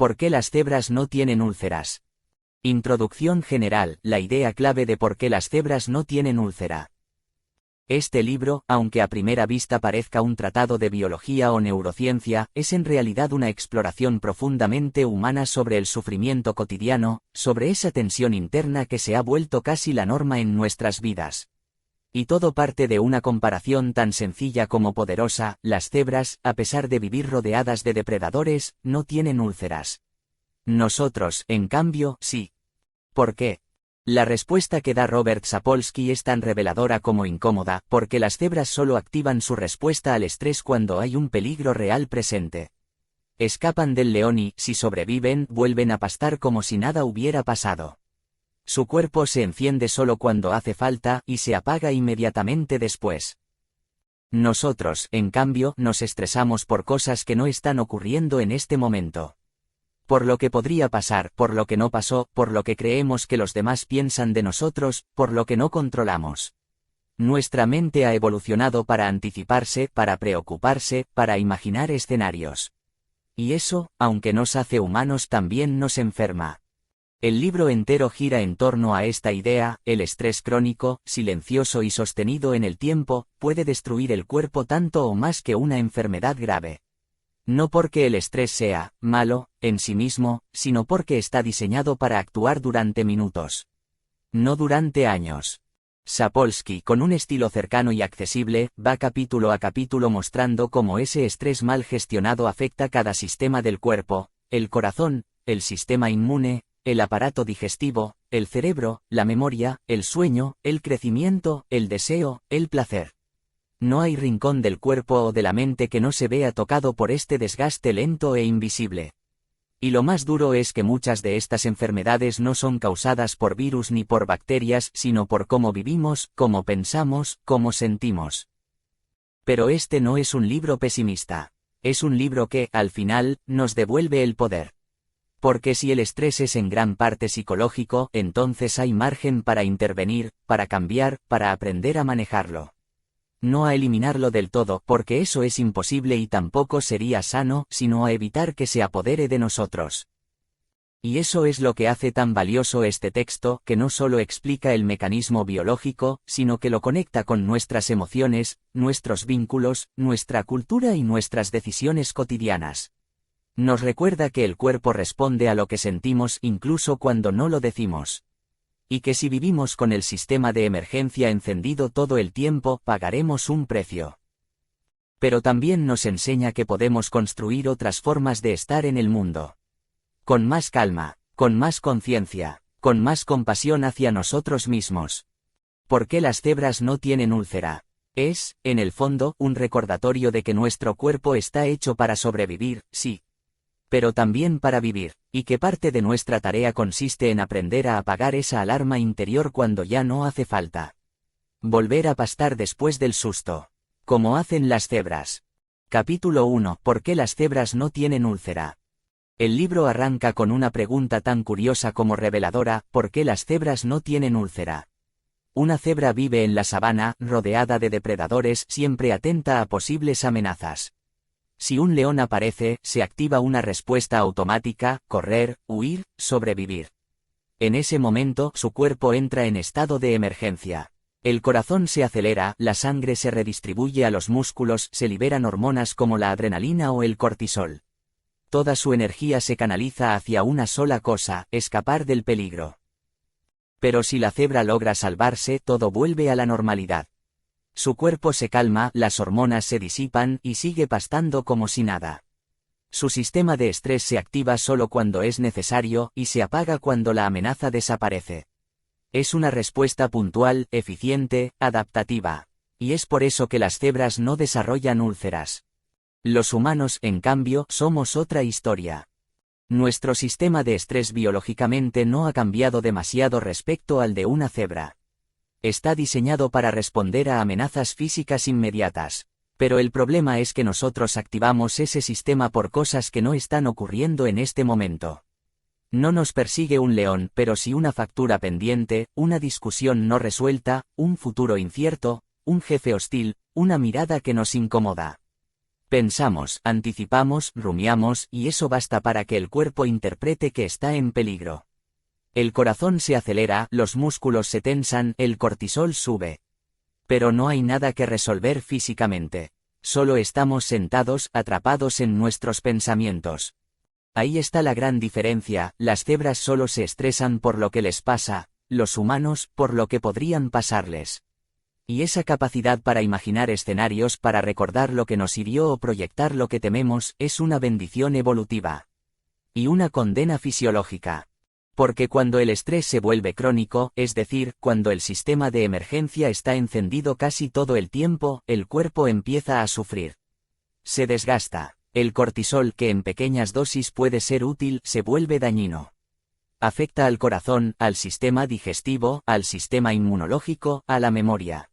¿Por qué las cebras no tienen úlceras? Introducción general, la idea clave de por qué las cebras no tienen úlcera. Este libro, aunque a primera vista parezca un tratado de biología o neurociencia, es en realidad una exploración profundamente humana sobre el sufrimiento cotidiano, sobre esa tensión interna que se ha vuelto casi la norma en nuestras vidas. Y todo parte de una comparación tan sencilla como poderosa: las cebras, a pesar de vivir rodeadas de depredadores, no tienen úlceras. Nosotros, en cambio, sí. ¿Por qué? La respuesta que da Robert Sapolsky es tan reveladora como incómoda, porque las cebras solo activan su respuesta al estrés cuando hay un peligro real presente. Escapan del león y, si sobreviven, vuelven a pastar como si nada hubiera pasado. Su cuerpo se enciende solo cuando hace falta, y se apaga inmediatamente después. Nosotros, en cambio, nos estresamos por cosas que no están ocurriendo en este momento. Por lo que podría pasar, por lo que no pasó, por lo que creemos que los demás piensan de nosotros, por lo que no controlamos. Nuestra mente ha evolucionado para anticiparse, para preocuparse, para imaginar escenarios. Y eso, aunque nos hace humanos, también nos enferma. El libro entero gira en torno a esta idea: el estrés crónico, silencioso y sostenido en el tiempo, puede destruir el cuerpo tanto o más que una enfermedad grave. No porque el estrés sea malo en sí mismo, sino porque está diseñado para actuar durante minutos. No durante años. Sapolsky, con un estilo cercano y accesible, va capítulo a capítulo mostrando cómo ese estrés mal gestionado afecta cada sistema del cuerpo: el corazón, el sistema inmune, el aparato digestivo, el cerebro, la memoria, el sueño, el crecimiento, el deseo, el placer. No hay rincón del cuerpo o de la mente que no se vea tocado por este desgaste lento e invisible. Y lo más duro es que muchas de estas enfermedades no son causadas por virus ni por bacterias, sino por cómo vivimos, cómo pensamos, cómo sentimos. Pero este no es un libro pesimista. Es un libro que, al final, nos devuelve el poder. Porque si el estrés es en gran parte psicológico, entonces hay margen para intervenir, para cambiar, para aprender a manejarlo. No a eliminarlo del todo, porque eso es imposible y tampoco sería sano, sino a evitar que se apodere de nosotros. Y eso es lo que hace tan valioso este texto, que no solo explica el mecanismo biológico, sino que lo conecta con nuestras emociones, nuestros vínculos, nuestra cultura y nuestras decisiones cotidianas. Nos recuerda que el cuerpo responde a lo que sentimos incluso cuando no lo decimos. Y que si vivimos con el sistema de emergencia encendido todo el tiempo, pagaremos un precio. Pero también nos enseña que podemos construir otras formas de estar en el mundo. Con más calma, con más conciencia, con más compasión hacia nosotros mismos. ¿Por qué las cebras no tienen úlcera? Es, en el fondo, un recordatorio de que nuestro cuerpo está hecho para sobrevivir, sí. Pero también para vivir, y que parte de nuestra tarea consiste en aprender a apagar esa alarma interior cuando ya no hace falta. Volver a pastar después del susto. Como hacen las cebras. Capítulo 1. ¿Por qué las cebras no tienen úlcera? El libro arranca con una pregunta tan curiosa como reveladora: ¿por qué las cebras no tienen úlcera? Una cebra vive en la sabana, rodeada de depredadores, siempre atenta a posibles amenazas. Si un león aparece, se activa una respuesta automática: correr, huir, sobrevivir. En ese momento, su cuerpo entra en estado de emergencia. El corazón se acelera, la sangre se redistribuye a los músculos, se liberan hormonas como la adrenalina o el cortisol. Toda su energía se canaliza hacia una sola cosa: escapar del peligro. Pero si la cebra logra salvarse, todo vuelve a la normalidad. Su cuerpo se calma, las hormonas se disipan, y sigue pastando como si nada. Su sistema de estrés se activa solo cuando es necesario, y se apaga cuando la amenaza desaparece. Es una respuesta puntual, eficiente, adaptativa. Y es por eso que las cebras no desarrollan úlceras. Los humanos, en cambio, somos otra historia. Nuestro sistema de estrés biológicamente no ha cambiado demasiado respecto al de una cebra. Está diseñado para responder a amenazas físicas inmediatas. Pero el problema es que nosotros activamos ese sistema por cosas que no están ocurriendo en este momento. No nos persigue un león, pero sí una factura pendiente, una discusión no resuelta, un futuro incierto, un jefe hostil, una mirada que nos incomoda. Pensamos, anticipamos, rumiamos, y eso basta para que el cuerpo interprete que está en peligro. El corazón se acelera, los músculos se tensan, el cortisol sube. Pero no hay nada que resolver físicamente. Solo estamos sentados, atrapados en nuestros pensamientos. Ahí está la gran diferencia, las cebras solo se estresan por lo que les pasa, los humanos por lo que podrían pasarles. Y esa capacidad para imaginar escenarios, para recordar lo que nos hirió o proyectar lo que tememos, es una bendición evolutiva. Y una condena fisiológica. Porque cuando el estrés se vuelve crónico, es decir, cuando el sistema de emergencia está encendido casi todo el tiempo, el cuerpo empieza a sufrir. Se desgasta. El cortisol, que en pequeñas dosis puede ser útil, se vuelve dañino. Afecta al corazón, al sistema digestivo, al sistema inmunológico, a la memoria.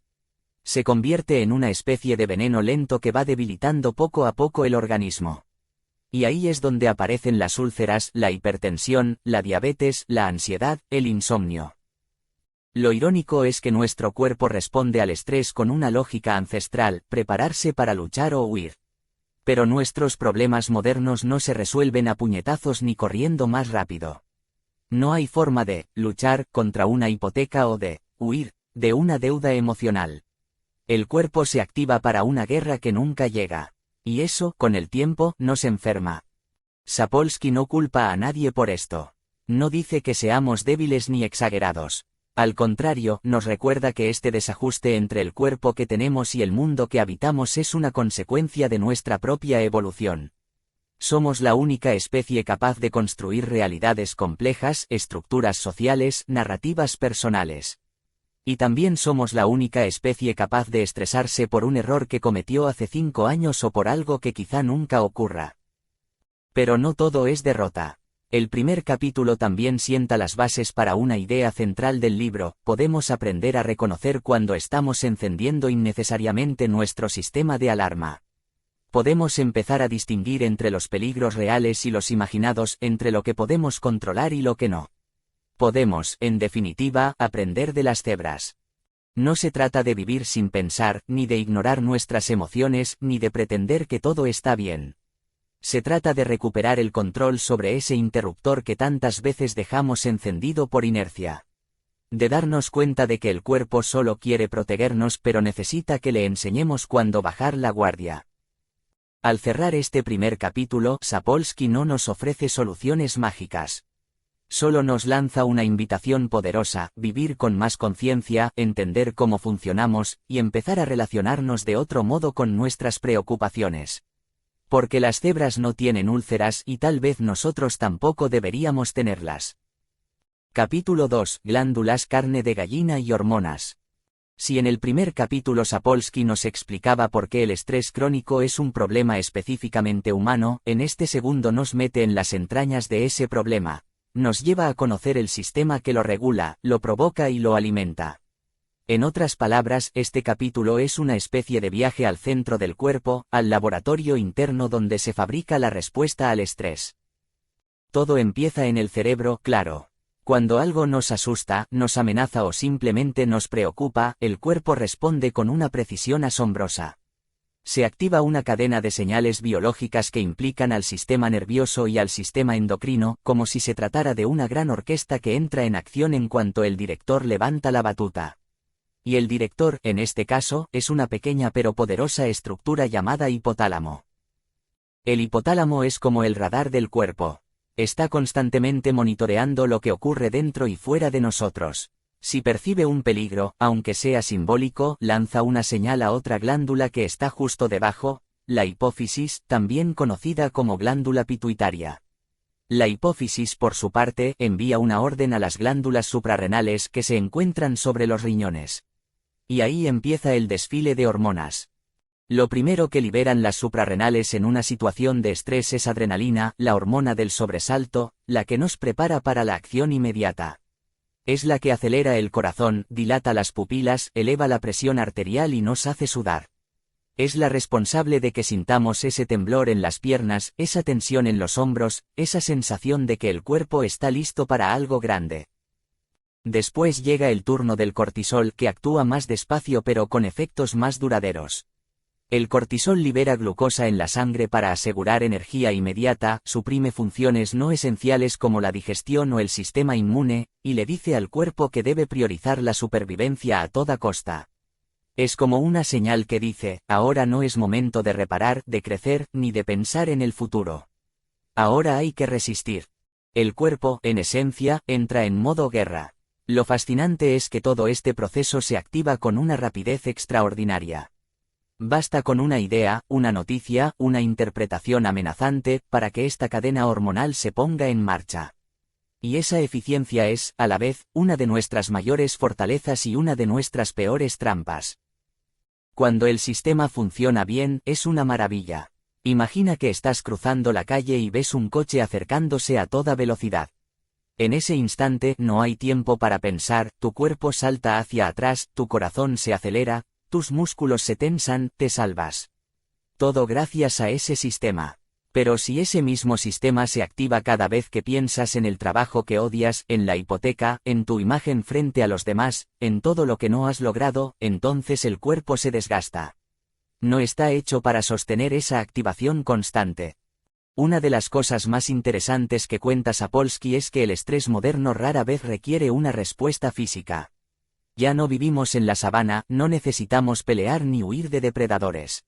Se convierte en una especie de veneno lento que va debilitando poco a poco el organismo. Y ahí es donde aparecen las úlceras, la hipertensión, la diabetes, la ansiedad, el insomnio. Lo irónico es que nuestro cuerpo responde al estrés con una lógica ancestral, prepararse para luchar o huir. Pero nuestros problemas modernos no se resuelven a puñetazos ni corriendo más rápido. No hay forma de luchar contra una hipoteca o de huir de una deuda emocional. El cuerpo se activa para una guerra que nunca llega. Y eso, con el tiempo, nos enferma. Sapolsky no culpa a nadie por esto. No dice que seamos débiles ni exagerados. Al contrario, nos recuerda que este desajuste entre el cuerpo que tenemos y el mundo que habitamos es una consecuencia de nuestra propia evolución. Somos la única especie capaz de construir realidades complejas, estructuras sociales, narrativas personales. Y también somos la única especie capaz de estresarse por un error que cometió hace 5 años o por algo que quizá nunca ocurra. Pero no todo es derrota. El primer capítulo también sienta las bases para una idea central del libro: podemos aprender a reconocer cuando estamos encendiendo innecesariamente nuestro sistema de alarma. Podemos empezar a distinguir entre los peligros reales y los imaginados, entre lo que podemos controlar y lo que no. Podemos, en definitiva, aprender de las cebras. No se trata de vivir sin pensar, ni de ignorar nuestras emociones, ni de pretender que todo está bien. Se trata de recuperar el control sobre ese interruptor que tantas veces dejamos encendido por inercia. De darnos cuenta de que el cuerpo solo quiere protegernos pero necesita que le enseñemos cuándo bajar la guardia. Al cerrar este primer capítulo, Sapolsky no nos ofrece soluciones mágicas. Solo nos lanza una invitación poderosa: vivir con más conciencia, entender cómo funcionamos, y empezar a relacionarnos de otro modo con nuestras preocupaciones. Porque las cebras no tienen úlceras y tal vez nosotros tampoco deberíamos tenerlas. Capítulo 2: glándulas, carne de gallina y hormonas. Si en el primer capítulo Sapolsky nos explicaba por qué el estrés crónico es un problema específicamente humano, en este segundo nos mete en las entrañas de ese problema. Nos lleva a conocer el sistema que lo regula, lo provoca y lo alimenta. En otras palabras, este capítulo es una especie de viaje al centro del cuerpo, al laboratorio interno donde se fabrica la respuesta al estrés. Todo empieza en el cerebro, claro. Cuando algo nos asusta, nos amenaza o simplemente nos preocupa, el cuerpo responde con una precisión asombrosa. Se activa una cadena de señales biológicas que implican al sistema nervioso y al sistema endocrino, como si se tratara de una gran orquesta que entra en acción en cuanto el director levanta la batuta. Y el director, en este caso, es una pequeña pero poderosa estructura llamada hipotálamo. El hipotálamo es como el radar del cuerpo. Está constantemente monitoreando lo que ocurre dentro y fuera de nosotros. Si percibe un peligro, aunque sea simbólico, lanza una señal a otra glándula que está justo debajo, la hipófisis, también conocida como glándula pituitaria. La hipófisis, por su parte, envía una orden a las glándulas suprarrenales que se encuentran sobre los riñones. Y ahí empieza el desfile de hormonas. Lo primero que liberan las suprarrenales en una situación de estrés es adrenalina, la hormona del sobresalto, la que nos prepara para la acción inmediata. Es la que acelera el corazón, dilata las pupilas, eleva la presión arterial y nos hace sudar. Es la responsable de que sintamos ese temblor en las piernas, esa tensión en los hombros, esa sensación de que el cuerpo está listo para algo grande. Después llega el turno del cortisol, que actúa más despacio pero con efectos más duraderos. El cortisol libera glucosa en la sangre para asegurar energía inmediata, suprime funciones no esenciales como la digestión o el sistema inmune, y le dice al cuerpo que debe priorizar la supervivencia a toda costa. Es como una señal que dice, ahora no es momento de reparar, de crecer, ni de pensar en el futuro. Ahora hay que resistir. El cuerpo, en esencia, entra en modo guerra. Lo fascinante es que todo este proceso se activa con una rapidez extraordinaria. Basta con una idea, una noticia, una interpretación amenazante, para que esta cadena hormonal se ponga en marcha. Y esa eficiencia es, a la vez, una de nuestras mayores fortalezas y una de nuestras peores trampas. Cuando el sistema funciona bien, es una maravilla. Imagina que estás cruzando la calle y ves un coche acercándose a toda velocidad. En ese instante no hay tiempo para pensar, tu cuerpo salta hacia atrás, tu corazón se acelera, tus músculos se tensan, te salvas. Todo gracias a ese sistema. Pero si ese mismo sistema se activa cada vez que piensas en el trabajo que odias, en la hipoteca, en tu imagen frente a los demás, en todo lo que no has logrado, entonces el cuerpo se desgasta. No está hecho para sostener esa activación constante. Una de las cosas más interesantes que cuenta Sapolsky es que el estrés moderno rara vez requiere una respuesta física. Ya no vivimos en la sabana, no necesitamos pelear ni huir de depredadores.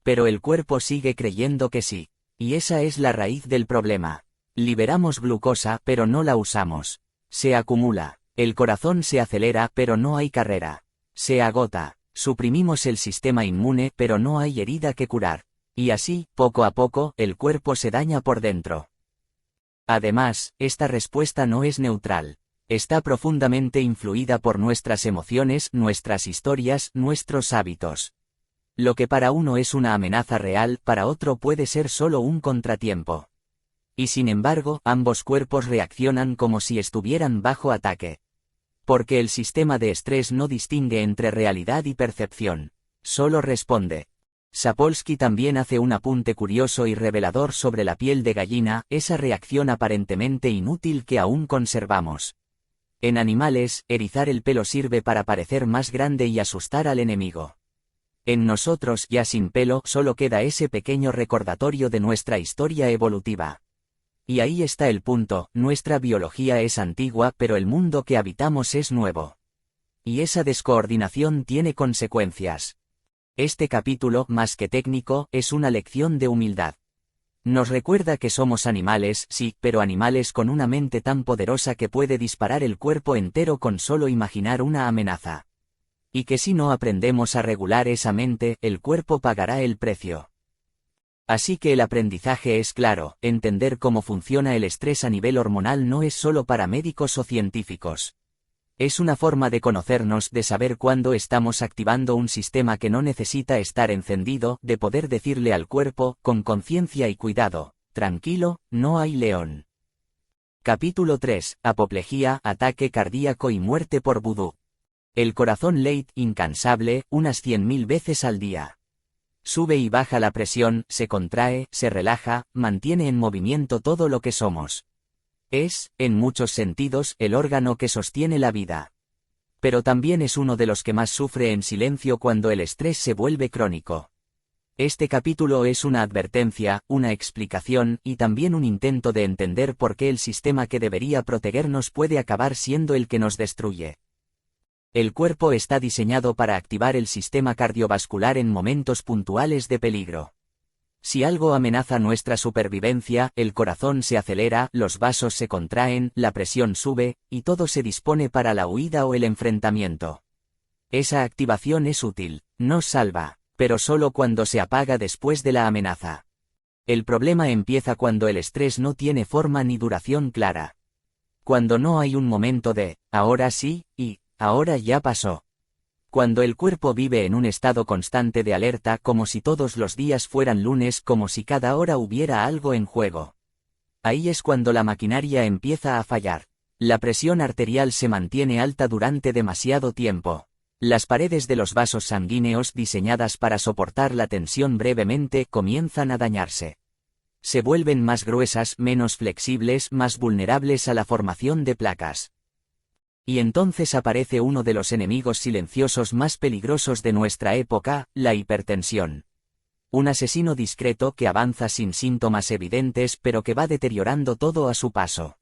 Pero el cuerpo sigue creyendo que sí. Y esa es la raíz del problema. Liberamos glucosa, pero no la usamos. Se acumula. El corazón se acelera, pero no hay carrera. Se agota. Suprimimos el sistema inmune, pero no hay herida que curar. Y así, poco a poco, el cuerpo se daña por dentro. Además, esta respuesta no es neutral. Está profundamente influida por nuestras emociones, nuestras historias, nuestros hábitos. Lo que para uno es una amenaza real, para otro puede ser solo un contratiempo. Y sin embargo, ambos cuerpos reaccionan como si estuvieran bajo ataque. Porque el sistema de estrés no distingue entre realidad y percepción. Solo responde. Sapolsky también hace un apunte curioso y revelador sobre la piel de gallina, esa reacción aparentemente inútil que aún conservamos. En animales, erizar el pelo sirve para parecer más grande y asustar al enemigo. En nosotros, ya sin pelo, solo queda ese pequeño recordatorio de nuestra historia evolutiva. Y ahí está el punto, nuestra biología es antigua, pero el mundo que habitamos es nuevo. Y esa descoordinación tiene consecuencias. Este capítulo, más que técnico, es una lección de humildad. Nos recuerda que somos animales, sí, pero animales con una mente tan poderosa que puede disparar el cuerpo entero con solo imaginar una amenaza. Y que si no aprendemos a regular esa mente, el cuerpo pagará el precio. Así que el aprendizaje es claro, entender cómo funciona el estrés a nivel hormonal no es solo para médicos o científicos. Es una forma de conocernos, de saber cuándo estamos activando un sistema que no necesita estar encendido, de poder decirle al cuerpo, con conciencia y cuidado, tranquilo, no hay león. Capítulo 3, apoplejía, ataque cardíaco y muerte por vudú. El corazón late, incansable, unas 100.000 veces al día. Sube y baja la presión, se contrae, se relaja, mantiene en movimiento todo lo que somos. Es, en muchos sentidos, el órgano que sostiene la vida. Pero también es uno de los que más sufre en silencio cuando el estrés se vuelve crónico. Este capítulo es una advertencia, una explicación, y también un intento de entender por qué el sistema que debería protegernos puede acabar siendo el que nos destruye. El cuerpo está diseñado para activar el sistema cardiovascular en momentos puntuales de peligro. Si algo amenaza nuestra supervivencia, el corazón se acelera, los vasos se contraen, la presión sube, y todo se dispone para la huida o el enfrentamiento. Esa activación es útil, nos salva, pero solo cuando se apaga después de la amenaza. El problema empieza cuando el estrés no tiene forma ni duración clara. Cuando no hay un momento de, ahora sí, y, ahora ya pasó. Cuando el cuerpo vive en un estado constante de alerta como si todos los días fueran lunes, como si cada hora hubiera algo en juego. Ahí es cuando la maquinaria empieza a fallar. La presión arterial se mantiene alta durante demasiado tiempo. Las paredes de los vasos sanguíneos diseñadas para soportar la tensión brevemente comienzan a dañarse. Se vuelven más gruesas, menos flexibles, más vulnerables a la formación de placas. Y entonces aparece uno de los enemigos silenciosos más peligrosos de nuestra época, la hipertensión. Un asesino discreto que avanza sin síntomas evidentes pero que va deteriorando todo a su paso.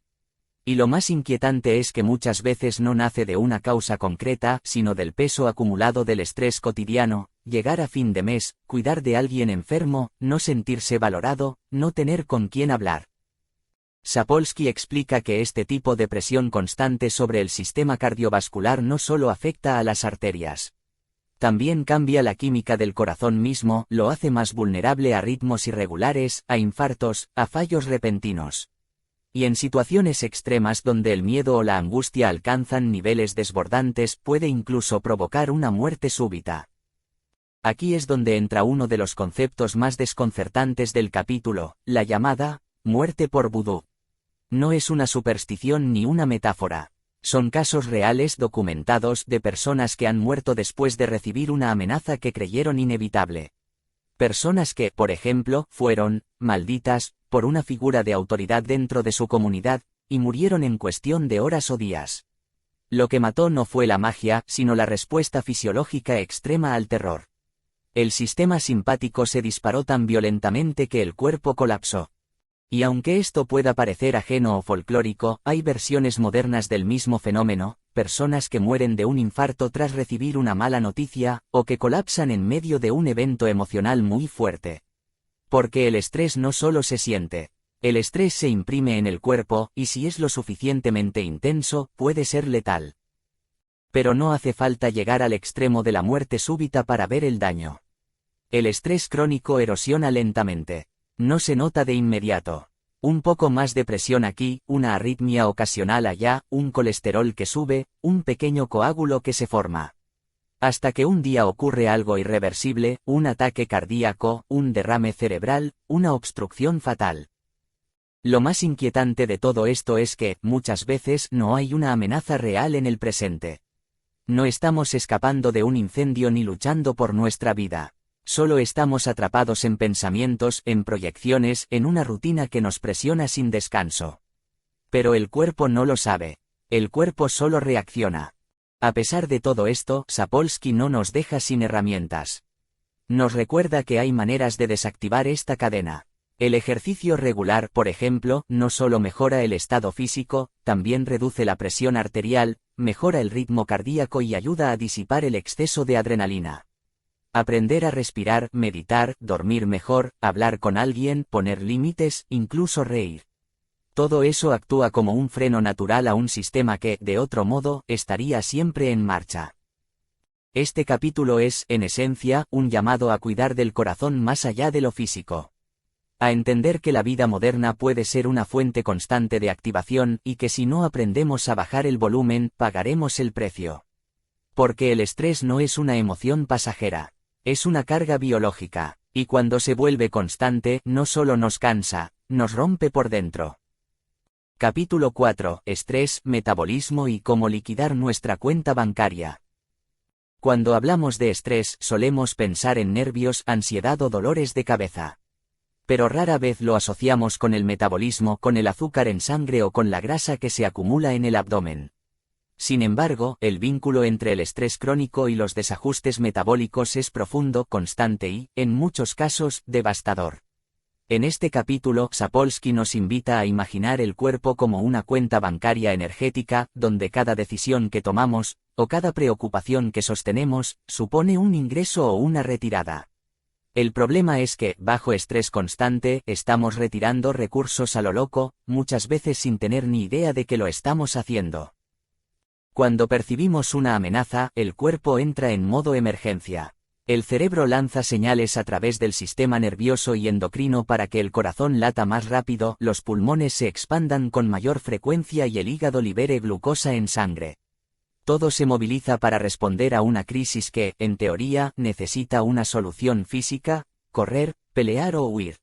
Y lo más inquietante es que muchas veces no nace de una causa concreta, sino del peso acumulado del estrés cotidiano, llegar a fin de mes, cuidar de alguien enfermo, no sentirse valorado, no tener con quién hablar. Sapolsky explica que este tipo de presión constante sobre el sistema cardiovascular no solo afecta a las arterias. También cambia la química del corazón mismo, lo hace más vulnerable a ritmos irregulares, a infartos, a fallos repentinos. Y en situaciones extremas donde el miedo o la angustia alcanzan niveles desbordantes puede incluso provocar una muerte súbita. Aquí es donde entra uno de los conceptos más desconcertantes del capítulo, la llamada muerte por vudú. No es una superstición ni una metáfora. Son casos reales documentados de personas que han muerto después de recibir una amenaza que creyeron inevitable. Personas que, por ejemplo, fueron malditas por una figura de autoridad dentro de su comunidad, y murieron en cuestión de horas o días. Lo que mató no fue la magia, sino la respuesta fisiológica extrema al terror. El sistema simpático se disparó tan violentamente que el cuerpo colapsó. Y aunque esto pueda parecer ajeno o folclórico, hay versiones modernas del mismo fenómeno, personas que mueren de un infarto tras recibir una mala noticia, o que colapsan en medio de un evento emocional muy fuerte. Porque el estrés no solo se siente. El estrés se imprime en el cuerpo, y si es lo suficientemente intenso, puede ser letal. Pero no hace falta llegar al extremo de la muerte súbita para ver el daño. El estrés crónico erosiona lentamente. No se nota de inmediato. Un poco más de presión aquí, una arritmia ocasional allá, un colesterol que sube, un pequeño coágulo que se forma. Hasta que un día ocurre algo irreversible, un ataque cardíaco, un derrame cerebral, una obstrucción fatal. Lo más inquietante de todo esto es que, muchas veces, no hay una amenaza real en el presente. No estamos escapando de un incendio ni luchando por nuestra vida. Solo estamos atrapados en pensamientos, en proyecciones, en una rutina que nos presiona sin descanso. Pero el cuerpo no lo sabe. El cuerpo solo reacciona. A pesar de todo esto, Sapolsky no nos deja sin herramientas. Nos recuerda que hay maneras de desactivar esta cadena. El ejercicio regular, por ejemplo, no solo mejora el estado físico, también reduce la presión arterial, mejora el ritmo cardíaco y ayuda a disipar el exceso de adrenalina. Aprender a respirar, meditar, dormir mejor, hablar con alguien, poner límites, incluso reír. Todo eso actúa como un freno natural a un sistema que, de otro modo, estaría siempre en marcha. Este capítulo es, en esencia, un llamado a cuidar del corazón más allá de lo físico. A entender que la vida moderna puede ser una fuente constante de activación y que si no aprendemos a bajar el volumen, pagaremos el precio. Porque el estrés no es una emoción pasajera. Es una carga biológica, y cuando se vuelve constante, no solo nos cansa, nos rompe por dentro. Capítulo 4. Estrés, metabolismo y cómo liquidar nuestra cuenta bancaria. Cuando hablamos de estrés, solemos pensar en nervios, ansiedad o dolores de cabeza. Pero rara vez lo asociamos con el metabolismo, con el azúcar en sangre o con la grasa que se acumula en el abdomen. Sin embargo, el vínculo entre el estrés crónico y los desajustes metabólicos es profundo, constante y, en muchos casos, devastador. En este capítulo, Sapolsky nos invita a imaginar el cuerpo como una cuenta bancaria energética, donde cada decisión que tomamos, o cada preocupación que sostenemos, supone un ingreso o una retirada. El problema es que, bajo estrés constante, estamos retirando recursos a lo loco, muchas veces sin tener ni idea de que lo estamos haciendo. Cuando percibimos una amenaza, el cuerpo entra en modo emergencia. El cerebro lanza señales a través del sistema nervioso y endocrino para que el corazón lata más rápido, los pulmones se expandan con mayor frecuencia y el hígado libere glucosa en sangre. Todo se moviliza para responder a una crisis que, en teoría, necesita una solución física: correr, pelear o huir.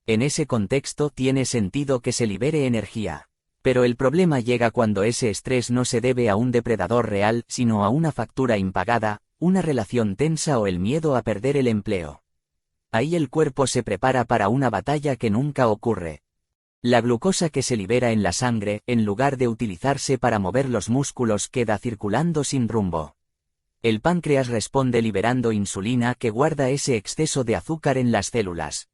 En ese contexto tiene sentido que se libere energía. Pero el problema llega cuando ese estrés no se debe a un depredador real, sino a una factura impagada, una relación tensa o el miedo a perder el empleo. Ahí el cuerpo se prepara para una batalla que nunca ocurre. La glucosa que se libera en la sangre, en lugar de utilizarse para mover los músculos, queda circulando sin rumbo. El páncreas responde liberando insulina que guarda ese exceso de azúcar en las células.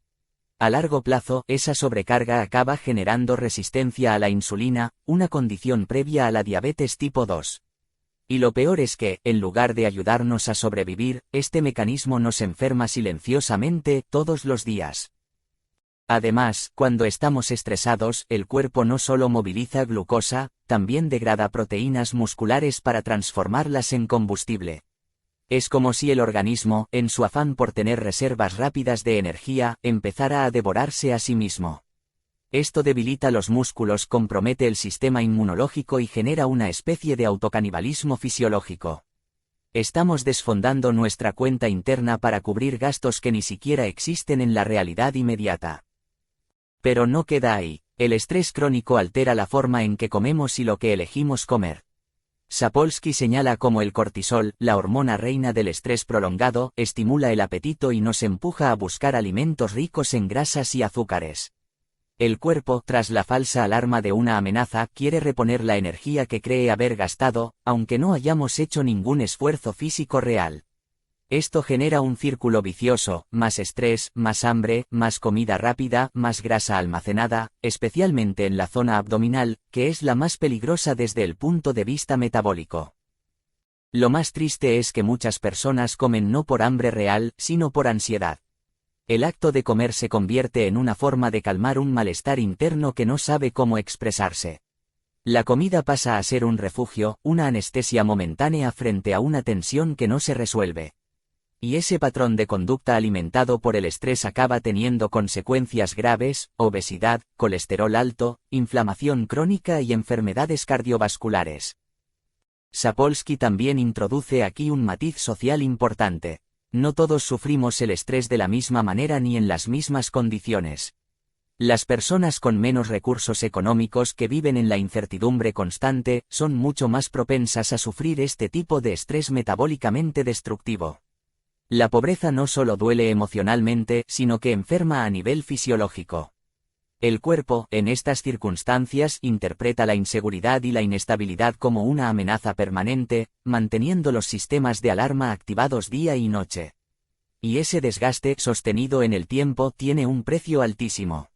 A largo plazo, esa sobrecarga acaba generando resistencia a la insulina, una condición previa a la diabetes tipo 2. Y lo peor es que, en lugar de ayudarnos a sobrevivir, este mecanismo nos enferma silenciosamente todos los días. Además, cuando estamos estresados, el cuerpo no solo moviliza glucosa, también degrada proteínas musculares para transformarlas en combustible. Es como si el organismo, en su afán por tener reservas rápidas de energía, empezara a devorarse a sí mismo. Esto debilita los músculos, compromete el sistema inmunológico y genera una especie de autocanibalismo fisiológico. Estamos desfondando nuestra cuenta interna para cubrir gastos que ni siquiera existen en la realidad inmediata. Pero no queda ahí. El estrés crónico altera la forma en que comemos y lo que elegimos comer. Sapolsky señala cómo el cortisol, la hormona reina del estrés prolongado, estimula el apetito y nos empuja a buscar alimentos ricos en grasas y azúcares. El cuerpo, tras la falsa alarma de una amenaza, quiere reponer la energía que cree haber gastado, aunque no hayamos hecho ningún esfuerzo físico real. Esto genera un círculo vicioso: más estrés, más hambre, más comida rápida, más grasa almacenada, especialmente en la zona abdominal, que es la más peligrosa desde el punto de vista metabólico. Lo más triste es que muchas personas comen no por hambre real, sino por ansiedad. El acto de comer se convierte en una forma de calmar un malestar interno que no sabe cómo expresarse. La comida pasa a ser un refugio, una anestesia momentánea frente a una tensión que no se resuelve. Y ese patrón de conducta alimentado por el estrés acaba teniendo consecuencias graves: obesidad, colesterol alto, inflamación crónica y enfermedades cardiovasculares. Sapolsky también introduce aquí un matiz social importante. No todos sufrimos el estrés de la misma manera ni en las mismas condiciones. Las personas con menos recursos económicos, que viven en la incertidumbre constante, son mucho más propensas a sufrir este tipo de estrés metabólicamente destructivo. La pobreza no solo duele emocionalmente, sino que enferma a nivel fisiológico. El cuerpo, en estas circunstancias, interpreta la inseguridad y la inestabilidad como una amenaza permanente, manteniendo los sistemas de alarma activados día y noche. Y ese desgaste, sostenido en el tiempo, tiene un precio altísimo.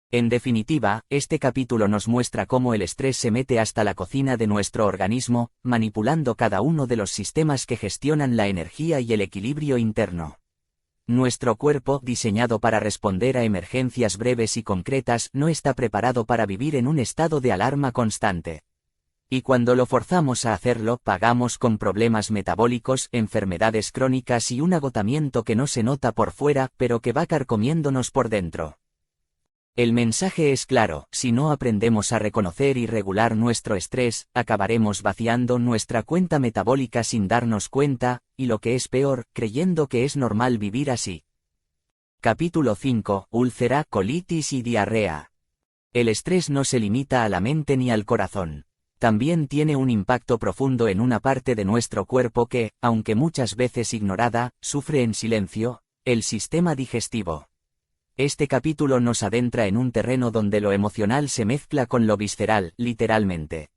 En definitiva, este capítulo nos muestra cómo el estrés se mete hasta la cocina de nuestro organismo, manipulando cada uno de los sistemas que gestionan la energía y el equilibrio interno. Nuestro cuerpo, diseñado para responder a emergencias breves y concretas, no está preparado para vivir en un estado de alarma constante. Y cuando lo forzamos a hacerlo, pagamos con problemas metabólicos, enfermedades crónicas y un agotamiento que no se nota por fuera, pero que va carcomiéndonos por dentro. El mensaje es claro: si no aprendemos a reconocer y regular nuestro estrés, acabaremos vaciando nuestra cuenta metabólica sin darnos cuenta, y lo que es peor, creyendo que es normal vivir así. Capítulo 5. Úlcera, colitis y diarrea. El estrés no se limita a la mente ni al corazón. También tiene un impacto profundo en una parte de nuestro cuerpo que, aunque muchas veces ignorada, sufre en silencio: el sistema digestivo. Este capítulo nos adentra en un terreno donde lo emocional se mezcla con lo visceral, literalmente.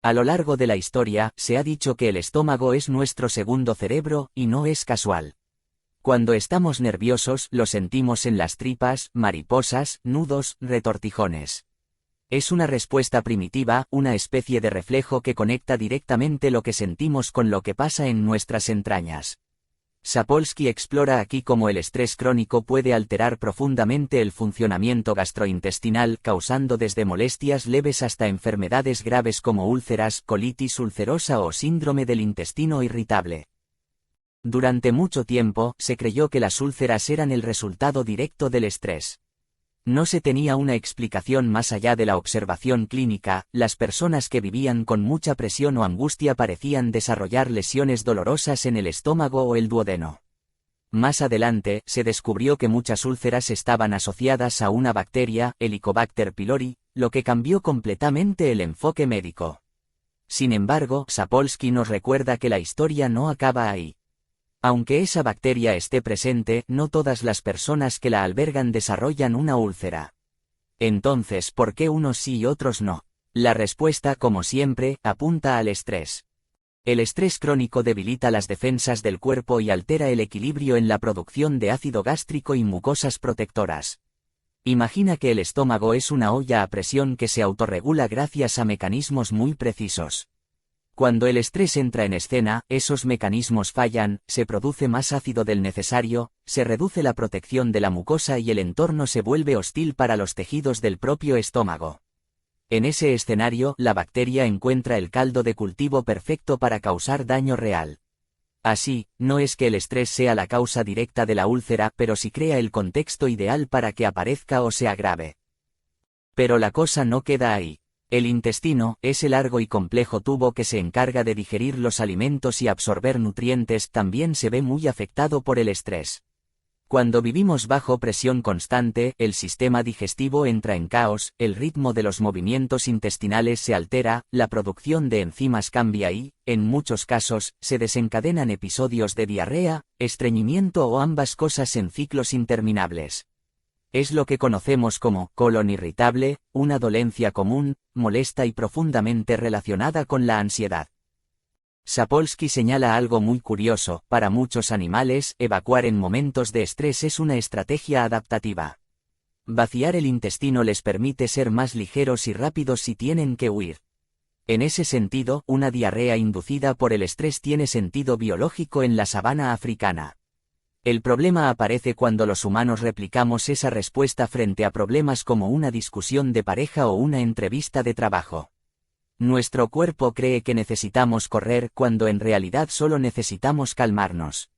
A lo largo de la historia, se ha dicho que el estómago es nuestro segundo cerebro, y no es casual. Cuando estamos nerviosos, lo sentimos en las tripas: mariposas, nudos, retortijones. Es una respuesta primitiva, una especie de reflejo que conecta directamente lo que sentimos con lo que pasa en nuestras entrañas. Sapolsky explora aquí cómo el estrés crónico puede alterar profundamente el funcionamiento gastrointestinal, causando desde molestias leves hasta enfermedades graves como úlceras, colitis ulcerosa o síndrome del intestino irritable. Durante mucho tiempo, se creyó que las úlceras eran el resultado directo del estrés. No se tenía una explicación más allá de la observación clínica: las personas que vivían con mucha presión o angustia parecían desarrollar lesiones dolorosas en el estómago o el duodeno. Más adelante, se descubrió que muchas úlceras estaban asociadas a una bacteria, Helicobacter pylori, lo que cambió completamente el enfoque médico. Sin embargo, Sapolsky nos recuerda que la historia no acaba ahí. Aunque esa bacteria esté presente, no todas las personas que la albergan desarrollan una úlcera. Entonces, ¿por qué unos sí y otros no? La respuesta, como siempre, apunta al estrés. El estrés crónico debilita las defensas del cuerpo y altera el equilibrio en la producción de ácido gástrico y mucosas protectoras. Imagina que el estómago es una olla a presión que se autorregula gracias a mecanismos muy precisos. Cuando el estrés entra en escena, esos mecanismos fallan, se produce más ácido del necesario, se reduce la protección de la mucosa y el entorno se vuelve hostil para los tejidos del propio estómago. En ese escenario, la bacteria encuentra el caldo de cultivo perfecto para causar daño real. Así, no es que el estrés sea la causa directa de la úlcera, pero sí crea el contexto ideal para que aparezca o se agrave. Pero la cosa no queda ahí. El intestino, ese largo y complejo tubo que se encarga de digerir los alimentos y absorber nutrientes, también se ve muy afectado por el estrés. Cuando vivimos bajo presión constante, el sistema digestivo entra en caos, el ritmo de los movimientos intestinales se altera, la producción de enzimas cambia y, en muchos casos, se desencadenan episodios de diarrea, estreñimiento o ambas cosas en ciclos interminables. Es lo que conocemos como colon irritable, una dolencia común, molesta y profundamente relacionada con la ansiedad. Sapolsky señala algo muy curioso: para muchos animales, evacuar en momentos de estrés es una estrategia adaptativa. Vaciar el intestino les permite ser más ligeros y rápidos si tienen que huir. En ese sentido, una diarrea inducida por el estrés tiene sentido biológico en la sabana africana. El problema aparece cuando los humanos replicamos esa respuesta frente a problemas como una discusión de pareja o una entrevista de trabajo. Nuestro cuerpo cree que necesitamos correr cuando en realidad solo necesitamos calmarnos.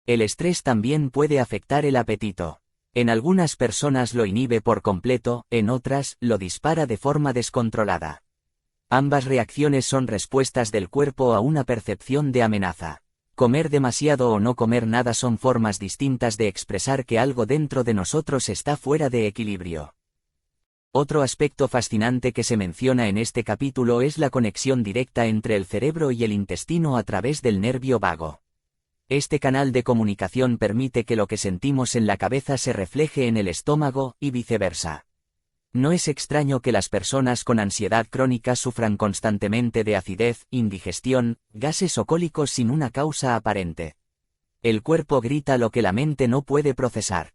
El estrés también puede afectar el apetito. En algunas personas lo inhibe por completo, en otras, lo dispara de forma descontrolada. Ambas reacciones son respuestas del cuerpo a una percepción de amenaza. Comer demasiado o no comer nada son formas distintas de expresar que algo dentro de nosotros está fuera de equilibrio. Otro aspecto fascinante que se menciona en este capítulo es la conexión directa entre el cerebro y el intestino a través del nervio vago. Este canal de comunicación permite que lo que sentimos en la cabeza se refleje en el estómago, y viceversa. No es extraño que las personas con ansiedad crónica sufran constantemente de acidez, indigestión, gases o cólicos sin una causa aparente. El cuerpo grita lo que la mente no puede procesar.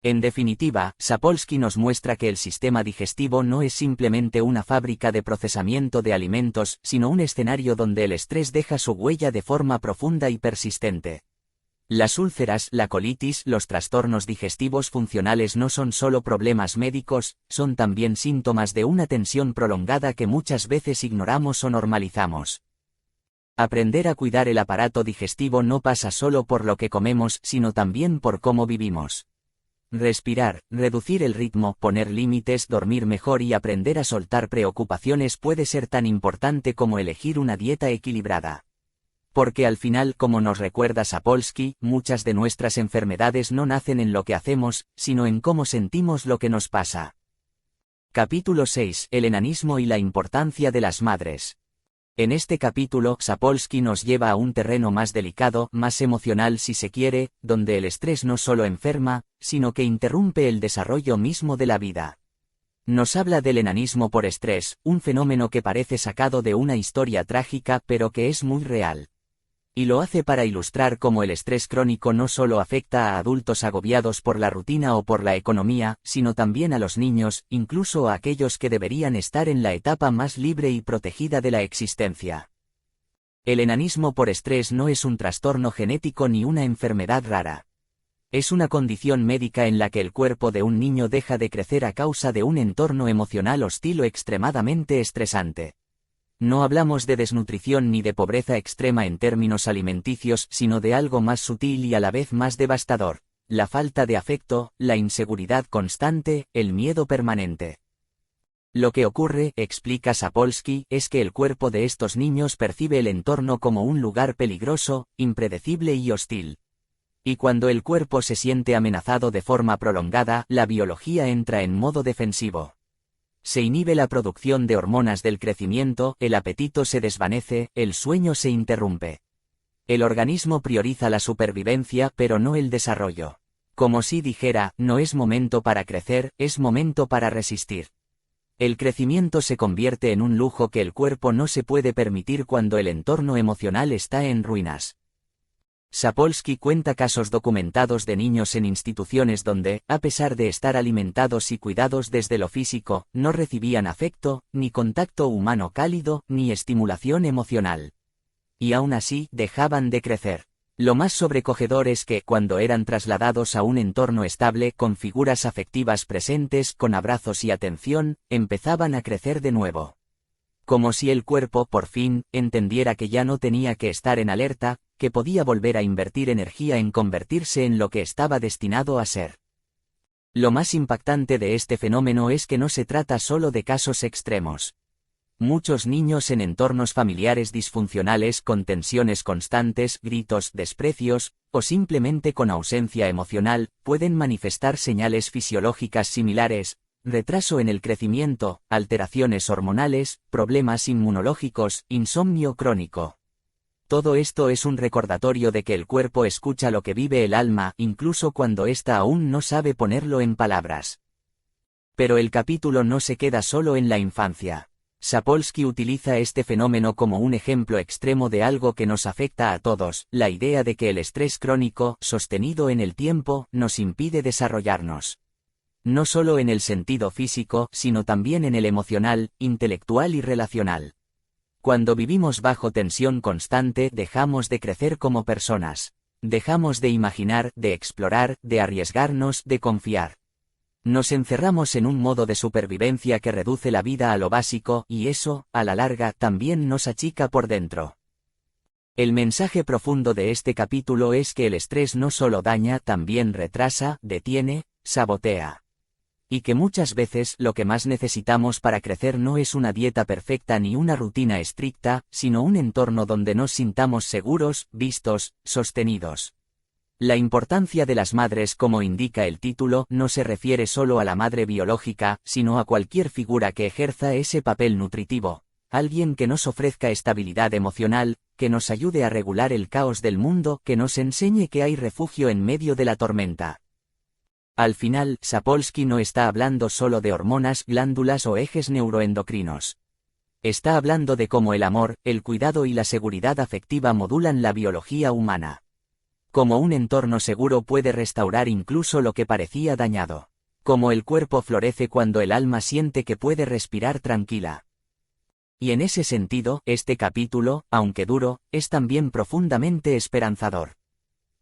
En definitiva, Sapolsky nos muestra que el sistema digestivo no es simplemente una fábrica de procesamiento de alimentos, sino un escenario donde el estrés deja su huella de forma profunda y persistente. Las úlceras, la colitis, los trastornos digestivos funcionales no son solo problemas médicos, son también síntomas de una tensión prolongada que muchas veces ignoramos o normalizamos. Aprender a cuidar el aparato digestivo no pasa solo por lo que comemos, sino también por cómo vivimos. Respirar, reducir el ritmo, poner límites, dormir mejor y aprender a soltar preocupaciones puede ser tan importante como elegir una dieta equilibrada. Porque al final, como nos recuerda Sapolsky, muchas de nuestras enfermedades no nacen en lo que hacemos, sino en cómo sentimos lo que nos pasa. Capítulo 6. El enanismo y la importancia de las madres. En este capítulo, Sapolsky nos lleva a un terreno más delicado, más emocional si se quiere, donde el estrés no solo enferma, sino que interrumpe el desarrollo mismo de la vida. Nos habla del enanismo por estrés, un fenómeno que parece sacado de una historia trágica pero que es muy real. Y lo hace para ilustrar cómo el estrés crónico no solo afecta a adultos agobiados por la rutina o por la economía, sino también a los niños, incluso a aquellos que deberían estar en la etapa más libre y protegida de la existencia. El enanismo por estrés no es un trastorno genético ni una enfermedad rara. Es una condición médica en la que el cuerpo de un niño deja de crecer a causa de un entorno emocional hostil o extremadamente estresante. No hablamos de desnutrición ni de pobreza extrema en términos alimenticios, sino de algo más sutil y a la vez más devastador: la falta de afecto, la inseguridad constante, el miedo permanente. Lo que ocurre, explica Sapolsky, es que el cuerpo de estos niños percibe el entorno como un lugar peligroso, impredecible y hostil. Y cuando el cuerpo se siente amenazado de forma prolongada, la biología entra en modo defensivo. Se inhibe la producción de hormonas del crecimiento, el apetito se desvanece, el sueño se interrumpe. El organismo prioriza la supervivencia pero no el desarrollo. Como si dijera, no es momento para crecer, es momento para resistir. El crecimiento se convierte en un lujo que el cuerpo no se puede permitir cuando el entorno emocional está en ruinas. Sapolsky cuenta casos documentados de niños en instituciones donde, a pesar de estar alimentados y cuidados desde lo físico, no recibían afecto, ni contacto humano cálido, ni estimulación emocional. Y aún así, dejaban de crecer. Lo más sobrecogedor es que, cuando eran trasladados a un entorno estable con figuras afectivas presentes, con abrazos y atención, empezaban a crecer de nuevo. Como si el cuerpo, por fin, entendiera que ya no tenía que estar en alerta, que podía volver a invertir energía en convertirse en lo que estaba destinado a ser. Lo más impactante de este fenómeno es que no se trata solo de casos extremos. Muchos niños en entornos familiares disfuncionales con tensiones constantes, gritos, desprecios, o simplemente con ausencia emocional, pueden manifestar señales fisiológicas similares: retraso en el crecimiento, alteraciones hormonales, problemas inmunológicos, insomnio crónico. Todo esto es un recordatorio de que el cuerpo escucha lo que vive el alma, incluso cuando ésta aún no sabe ponerlo en palabras. Pero el capítulo no se queda solo en la infancia. Sapolsky utiliza este fenómeno como un ejemplo extremo de algo que nos afecta a todos: la idea de que el estrés crónico, sostenido en el tiempo, nos impide desarrollarnos. No solo en el sentido físico, sino también en el emocional, intelectual y relacional. Cuando vivimos bajo tensión constante, dejamos de crecer como personas. Dejamos de imaginar, de explorar, de arriesgarnos, de confiar. Nos encerramos en un modo de supervivencia que reduce la vida a lo básico, y eso, a la larga, también nos achica por dentro. El mensaje profundo de este capítulo es que el estrés no solo daña, también retrasa, detiene, sabotea. Y que muchas veces lo que más necesitamos para crecer no es una dieta perfecta ni una rutina estricta, sino un entorno donde nos sintamos seguros, vistos, sostenidos. La importancia de las madres, como indica el título, no se refiere solo a la madre biológica, sino a cualquier figura que ejerza ese papel nutritivo. Alguien que nos ofrezca estabilidad emocional, que nos ayude a regular el caos del mundo, que nos enseñe que hay refugio en medio de la tormenta. Al final, Sapolsky no está hablando solo de hormonas, glándulas o ejes neuroendocrinos. Está hablando de cómo el amor, el cuidado y la seguridad afectiva modulan la biología humana. Cómo un entorno seguro puede restaurar incluso lo que parecía dañado. Cómo el cuerpo florece cuando el alma siente que puede respirar tranquila. Y en ese sentido, este capítulo, aunque duro, es también profundamente esperanzador.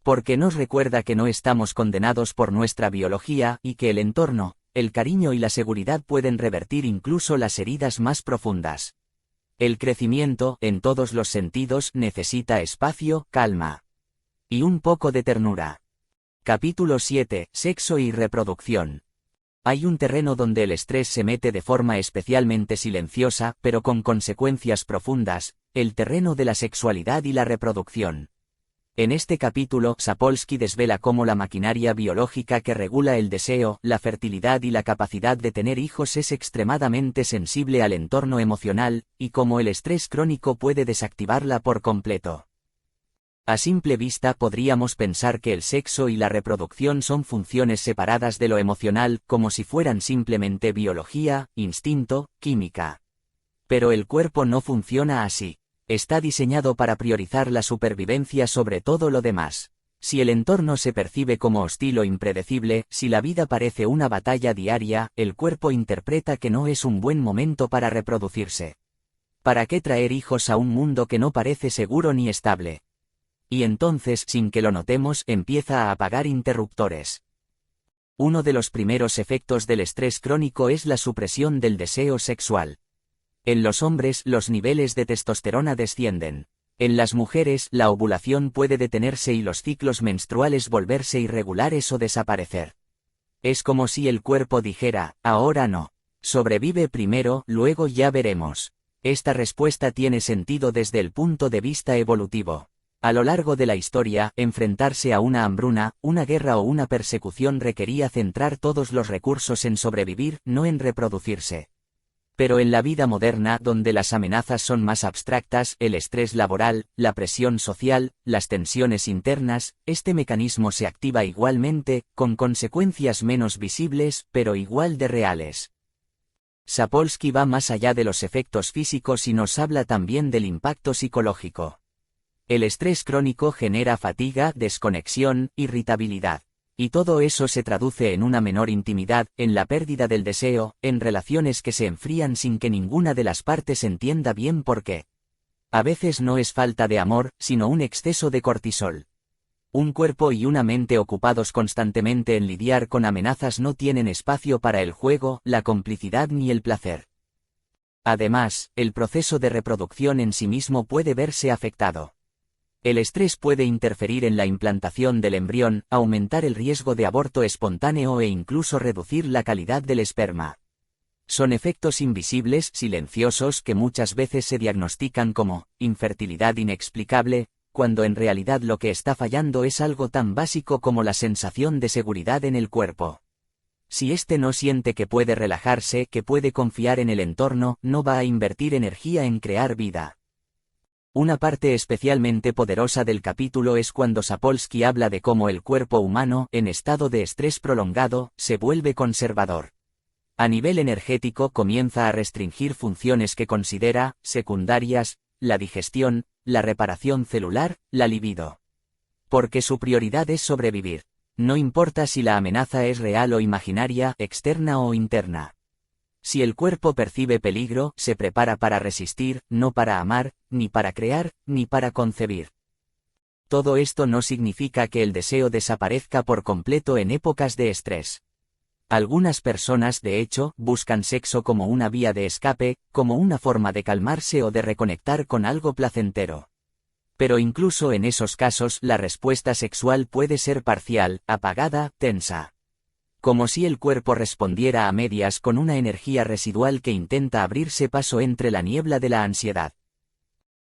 Porque nos recuerda que no estamos condenados por nuestra biología, y que el entorno, el cariño y la seguridad pueden revertir incluso las heridas más profundas. El crecimiento, en todos los sentidos, necesita espacio, calma. Y un poco de ternura. Capítulo 7. Sexo y reproducción. Hay un terreno donde el estrés se mete de forma especialmente silenciosa, pero con consecuencias profundas: el terreno de la sexualidad y la reproducción. En este capítulo, Sapolsky desvela cómo la maquinaria biológica que regula el deseo, la fertilidad y la capacidad de tener hijos es extremadamente sensible al entorno emocional, y cómo el estrés crónico puede desactivarla por completo. A simple vista podríamos pensar que el sexo y la reproducción son funciones separadas de lo emocional, como si fueran simplemente biología, instinto, química. Pero el cuerpo no funciona así. Está diseñado para priorizar la supervivencia sobre todo lo demás. Si el entorno se percibe como hostil o impredecible, si la vida parece una batalla diaria, el cuerpo interpreta que no es un buen momento para reproducirse. ¿Para qué traer hijos a un mundo que no parece seguro ni estable? Y entonces, sin que lo notemos, empieza a apagar interruptores. Uno de los primeros efectos del estrés crónico es la supresión del deseo sexual. En los hombres, los niveles de testosterona descienden. En las mujeres, la ovulación puede detenerse y los ciclos menstruales volverse irregulares o desaparecer. Es como si el cuerpo dijera: ahora no. Sobrevive primero, luego ya veremos. Esta respuesta tiene sentido desde el punto de vista evolutivo. A lo largo de la historia, enfrentarse a una hambruna, una guerra o una persecución requería centrar todos los recursos en sobrevivir, no en reproducirse. Pero en la vida moderna, donde las amenazas son más abstractas, el estrés laboral, la presión social, las tensiones internas, este mecanismo se activa igualmente, con consecuencias menos visibles, pero igual de reales. Sapolsky va más allá de los efectos físicos y nos habla también del impacto psicológico. El estrés crónico genera fatiga, desconexión, irritabilidad. Y todo eso se traduce en una menor intimidad, en la pérdida del deseo, en relaciones que se enfrían sin que ninguna de las partes entienda bien por qué. A veces no es falta de amor, sino un exceso de cortisol. Un cuerpo y una mente ocupados constantemente en lidiar con amenazas no tienen espacio para el juego, la complicidad ni el placer. Además, el proceso de reproducción en sí mismo puede verse afectado. El estrés puede interferir en la implantación del embrión, aumentar el riesgo de aborto espontáneo e incluso reducir la calidad del esperma. Son efectos invisibles, silenciosos, que muchas veces se diagnostican como infertilidad inexplicable, cuando en realidad lo que está fallando es algo tan básico como la sensación de seguridad en el cuerpo. Si éste no siente que puede relajarse, que puede confiar en el entorno, no va a invertir energía en crear vida. Una parte especialmente poderosa del capítulo es cuando Sapolsky habla de cómo el cuerpo humano, en estado de estrés prolongado, se vuelve conservador. A nivel energético comienza a restringir funciones que considera secundarias, la digestión, la reparación celular, la libido. Porque su prioridad es sobrevivir. No importa si la amenaza es real o imaginaria, externa o interna. Si el cuerpo percibe peligro, se prepara para resistir, no para amar, ni para crear, ni para concebir. Todo esto no significa que el deseo desaparezca por completo en épocas de estrés. Algunas personas, de hecho, buscan sexo como una vía de escape, como una forma de calmarse o de reconectar con algo placentero. Pero incluso en esos casos, la respuesta sexual puede ser parcial, apagada, tensa. Como si el cuerpo respondiera a medias con una energía residual que intenta abrirse paso entre la niebla de la ansiedad.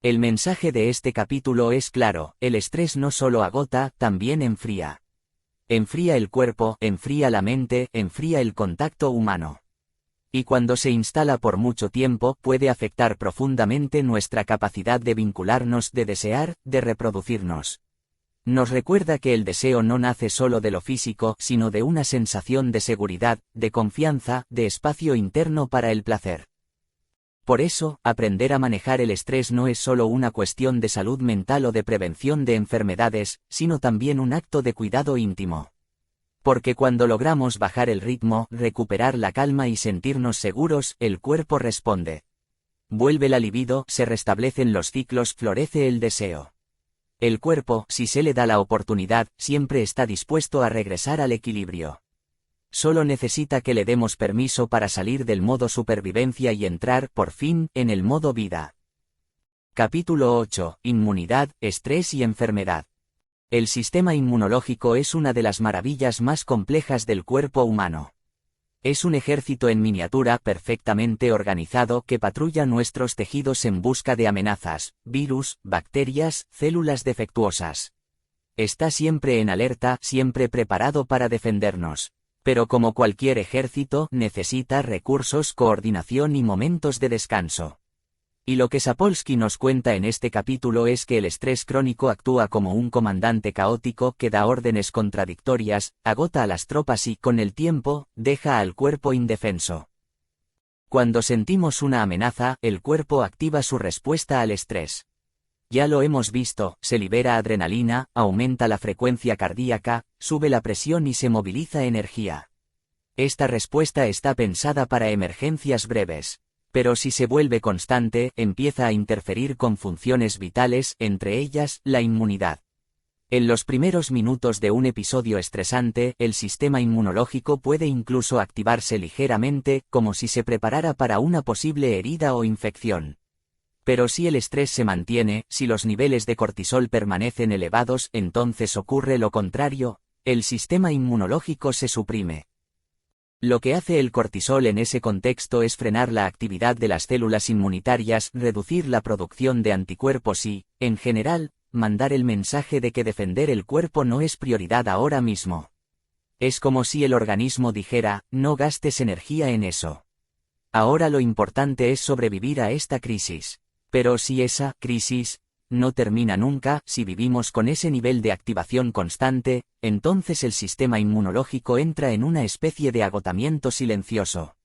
El mensaje de este capítulo es claro: el estrés no solo agota, también enfría. Enfría el cuerpo, enfría la mente, enfría el contacto humano. Y cuando se instala por mucho tiempo, puede afectar profundamente nuestra capacidad de vincularnos, de desear, de reproducirnos. Nos recuerda que el deseo no nace solo de lo físico, sino de una sensación de seguridad, de confianza, de espacio interno para el placer. Por eso, aprender a manejar el estrés no es solo una cuestión de salud mental o de prevención de enfermedades, sino también un acto de cuidado íntimo. Porque cuando logramos bajar el ritmo, recuperar la calma y sentirnos seguros, el cuerpo responde. Vuelve la libido, se restablecen los ciclos, florece el deseo. El cuerpo, si se le da la oportunidad, siempre está dispuesto a regresar al equilibrio. Solo necesita que le demos permiso para salir del modo supervivencia y entrar, por fin, en el modo vida. Capítulo 8. Inmunidad, estrés y enfermedad. El sistema inmunológico es una de las maravillas más complejas del cuerpo humano. Es un ejército en miniatura perfectamente organizado que patrulla nuestros tejidos en busca de amenazas, virus, bacterias, células defectuosas. Está siempre en alerta, siempre preparado para defendernos. Pero como cualquier ejército, necesita recursos, coordinación y momentos de descanso. Y lo que Sapolsky nos cuenta en este capítulo es que el estrés crónico actúa como un comandante caótico que da órdenes contradictorias, agota a las tropas y, con el tiempo, deja al cuerpo indefenso. Cuando sentimos una amenaza, el cuerpo activa su respuesta al estrés. Ya lo hemos visto, se libera adrenalina, aumenta la frecuencia cardíaca, sube la presión y se moviliza energía. Esta respuesta está pensada para emergencias breves. Pero si se vuelve constante, empieza a interferir con funciones vitales, entre ellas, la inmunidad. En los primeros minutos de un episodio estresante, el sistema inmunológico puede incluso activarse ligeramente, como si se preparara para una posible herida o infección. Pero si el estrés se mantiene, si los niveles de cortisol permanecen elevados, entonces ocurre lo contrario: el sistema inmunológico se suprime. Lo que hace el cortisol en ese contexto es frenar la actividad de las células inmunitarias, reducir la producción de anticuerpos y, en general, mandar el mensaje de que defender el cuerpo no es prioridad ahora mismo. Es como si el organismo dijera: no gastes energía en eso. Ahora lo importante es sobrevivir a esta crisis. Pero si esa crisis no termina nunca, si vivimos con ese nivel de activación constante, entonces el sistema inmunológico entra en una especie de agotamiento silencioso.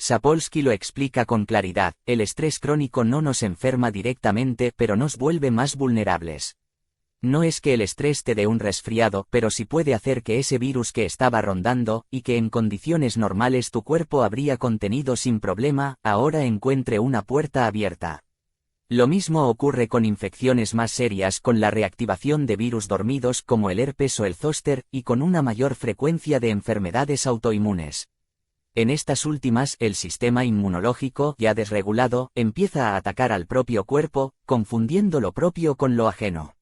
Sapolsky lo explica con claridad: el estrés crónico no nos enferma directamente, pero nos vuelve más vulnerables. No es que el estrés te dé un resfriado, pero sí puede hacer que ese virus que estaba rondando, y que en condiciones normales tu cuerpo habría contenido sin problema, ahora encuentre una puerta abierta. Lo mismo ocurre con infecciones más serias, con la reactivación de virus dormidos como el herpes o el zóster, y con una mayor frecuencia de enfermedades autoinmunes. En estas últimas, el sistema inmunológico, ya desregulado, empieza a atacar al propio cuerpo, confundiendo lo propio con lo ajeno.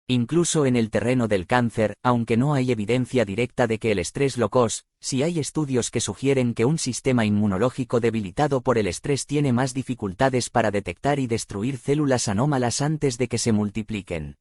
Incluso en el terreno del cáncer, aunque no hay evidencia directa de que el estrés lo cause, sí hay estudios que sugieren que un sistema inmunológico debilitado por el estrés tiene más dificultades para detectar y destruir células anómalas antes de que se multipliquen.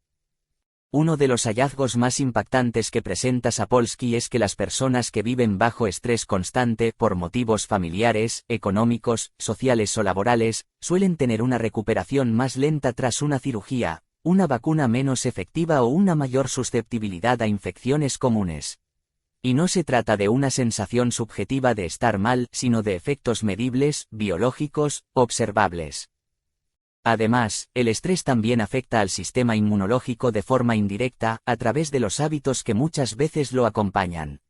Uno de los hallazgos más impactantes que presenta Sapolsky es que las personas que viven bajo estrés constante, por motivos familiares, económicos, sociales o laborales, suelen tener una recuperación más lenta tras una cirugía, una vacuna menos efectiva o una mayor susceptibilidad a infecciones comunes. Y no se trata de una sensación subjetiva de estar mal, sino de efectos medibles, biológicos, observables. Además, el estrés también afecta al sistema inmunológico de forma indirecta, a través de los hábitos que muchas veces lo acompañan.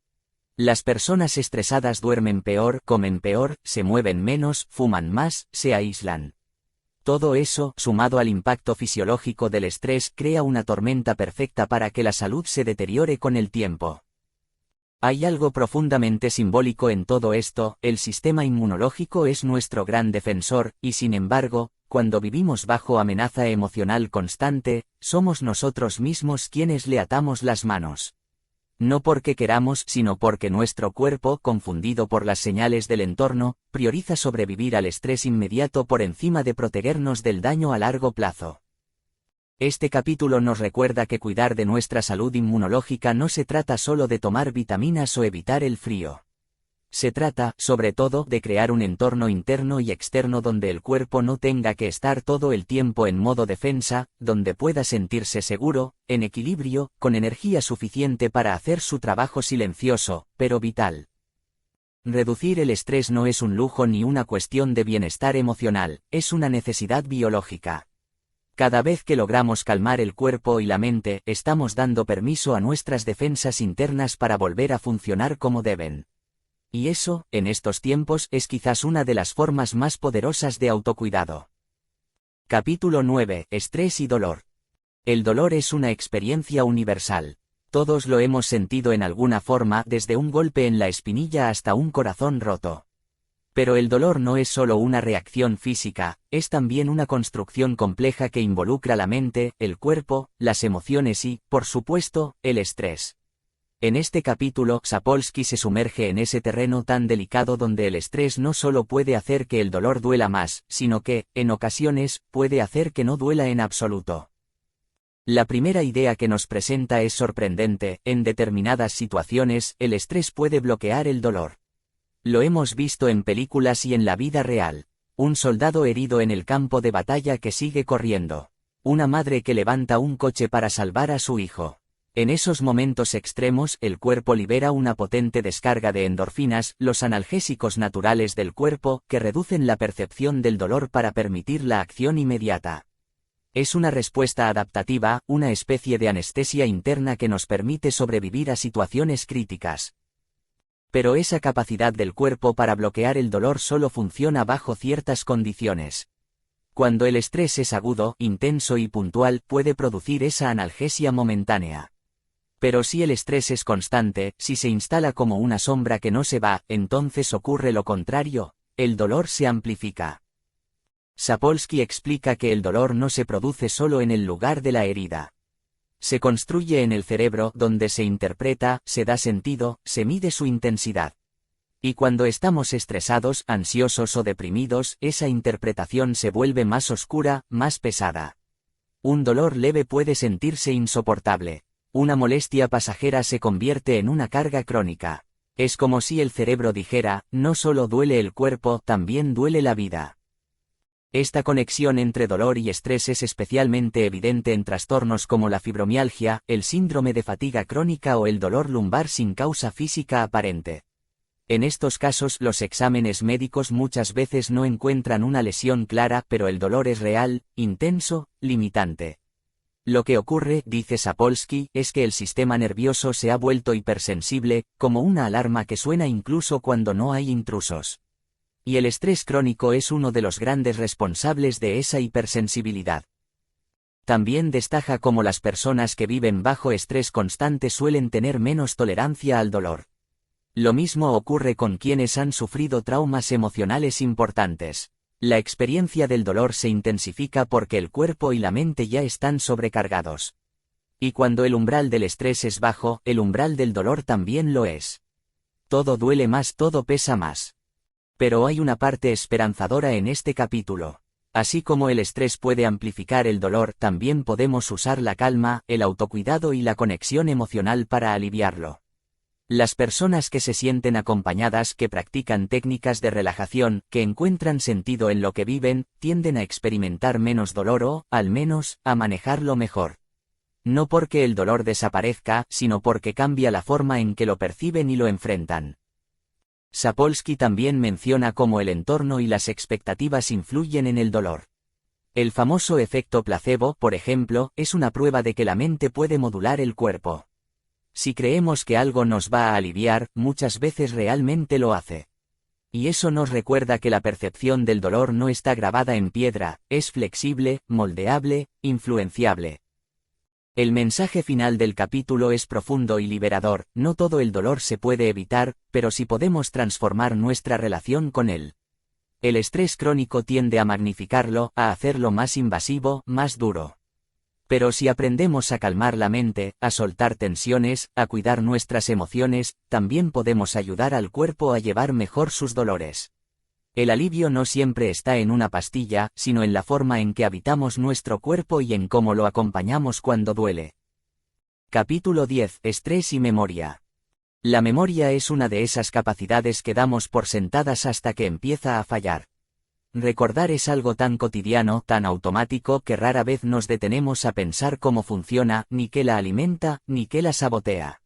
Las personas estresadas duermen peor, comen peor, se mueven menos, fuman más, se aíslan. Todo eso, sumado al impacto fisiológico del estrés, crea una tormenta perfecta para que la salud se deteriore con el tiempo. Hay algo profundamente simbólico en todo esto: el sistema inmunológico es nuestro gran defensor, y sin embargo, cuando vivimos bajo amenaza emocional constante, somos nosotros mismos quienes le atamos las manos. No porque queramos, sino porque nuestro cuerpo, confundido por las señales del entorno, prioriza sobrevivir al estrés inmediato por encima de protegernos del daño a largo plazo. Este capítulo nos recuerda que cuidar de nuestra salud inmunológica no se trata solo de tomar vitaminas o evitar el frío. Se trata, sobre todo, de crear un entorno interno y externo donde el cuerpo no tenga que estar todo el tiempo en modo defensa, donde pueda sentirse seguro, en equilibrio, con energía suficiente para hacer su trabajo silencioso, pero vital. Reducir el estrés no es un lujo ni una cuestión de bienestar emocional, es una necesidad biológica. Cada vez que logramos calmar el cuerpo y la mente, estamos dando permiso a nuestras defensas internas para volver a funcionar como deben. Y eso, en estos tiempos, es quizás una de las formas más poderosas de autocuidado. Capítulo 9. Estrés y dolor. El dolor es una experiencia universal. Todos lo hemos sentido en alguna forma, desde un golpe en la espinilla hasta un corazón roto. Pero el dolor no es solo una reacción física, es también una construcción compleja que involucra la mente, el cuerpo, las emociones y, por supuesto, el estrés. En este capítulo, Sapolsky se sumerge en ese terreno tan delicado donde el estrés no solo puede hacer que el dolor duela más, sino que, en ocasiones, puede hacer que no duela en absoluto. La primera idea que nos presenta es sorprendente: en determinadas situaciones, el estrés puede bloquear el dolor. Lo hemos visto en películas y en la vida real. Un soldado herido en el campo de batalla que sigue corriendo. Una madre que levanta un coche para salvar a su hijo. En esos momentos extremos, el cuerpo libera una potente descarga de endorfinas, los analgésicos naturales del cuerpo, que reducen la percepción del dolor para permitir la acción inmediata. Es una respuesta adaptativa, una especie de anestesia interna que nos permite sobrevivir a situaciones críticas. Pero esa capacidad del cuerpo para bloquear el dolor solo funciona bajo ciertas condiciones. Cuando el estrés es agudo, intenso y puntual, puede producir esa analgesia momentánea. Pero si el estrés es constante, si se instala como una sombra que no se va, entonces ocurre lo contrario: el dolor se amplifica. Sapolsky explica que el dolor no se produce solo en el lugar de la herida. Se construye en el cerebro, donde se interpreta, se da sentido, se mide su intensidad. Y cuando estamos estresados, ansiosos o deprimidos, esa interpretación se vuelve más oscura, más pesada. Un dolor leve puede sentirse insoportable. Una molestia pasajera se convierte en una carga crónica. Es como si el cerebro dijera: no solo duele el cuerpo, también duele la vida. Esta conexión entre dolor y estrés es especialmente evidente en trastornos como la fibromialgia, el síndrome de fatiga crónica o el dolor lumbar sin causa física aparente. En estos casos los exámenes médicos muchas veces no encuentran una lesión clara, pero el dolor es real, intenso, limitante. Lo que ocurre, dice Sapolsky, es que el sistema nervioso se ha vuelto hipersensible, como una alarma que suena incluso cuando no hay intrusos. Y el estrés crónico es uno de los grandes responsables de esa hipersensibilidad. También destaca cómo las personas que viven bajo estrés constante suelen tener menos tolerancia al dolor. Lo mismo ocurre con quienes han sufrido traumas emocionales importantes. La experiencia del dolor se intensifica porque el cuerpo y la mente ya están sobrecargados. Y cuando el umbral del estrés es bajo, el umbral del dolor también lo es. Todo duele más, todo pesa más. Pero hay una parte esperanzadora en este capítulo. Así como el estrés puede amplificar el dolor, también podemos usar la calma, el autocuidado y la conexión emocional para aliviarlo. Las personas que se sienten acompañadas, que practican técnicas de relajación, que encuentran sentido en lo que viven, tienden a experimentar menos dolor o, al menos, a manejarlo mejor. No porque el dolor desaparezca, sino porque cambia la forma en que lo perciben y lo enfrentan. Sapolsky también menciona cómo el entorno y las expectativas influyen en el dolor. El famoso efecto placebo, por ejemplo, es una prueba de que la mente puede modular el cuerpo. Si creemos que algo nos va a aliviar, muchas veces realmente lo hace. Y eso nos recuerda que la percepción del dolor no está grabada en piedra, es flexible, moldeable, influenciable. El mensaje final del capítulo es profundo y liberador. No todo el dolor se puede evitar, pero sí podemos transformar nuestra relación con él. El estrés crónico tiende a magnificarlo, a hacerlo más invasivo, más duro. Pero si aprendemos a calmar la mente, a soltar tensiones, a cuidar nuestras emociones, también podemos ayudar al cuerpo a llevar mejor sus dolores. El alivio no siempre está en una pastilla, sino en la forma en que habitamos nuestro cuerpo y en cómo lo acompañamos cuando duele. Capítulo 10. Estrés y memoria. La memoria es una de esas capacidades que damos por sentadas hasta que empieza a fallar. Recordar es algo tan cotidiano, tan automático, que rara vez nos detenemos a pensar cómo funciona, ni qué la alimenta, ni qué la sabotea.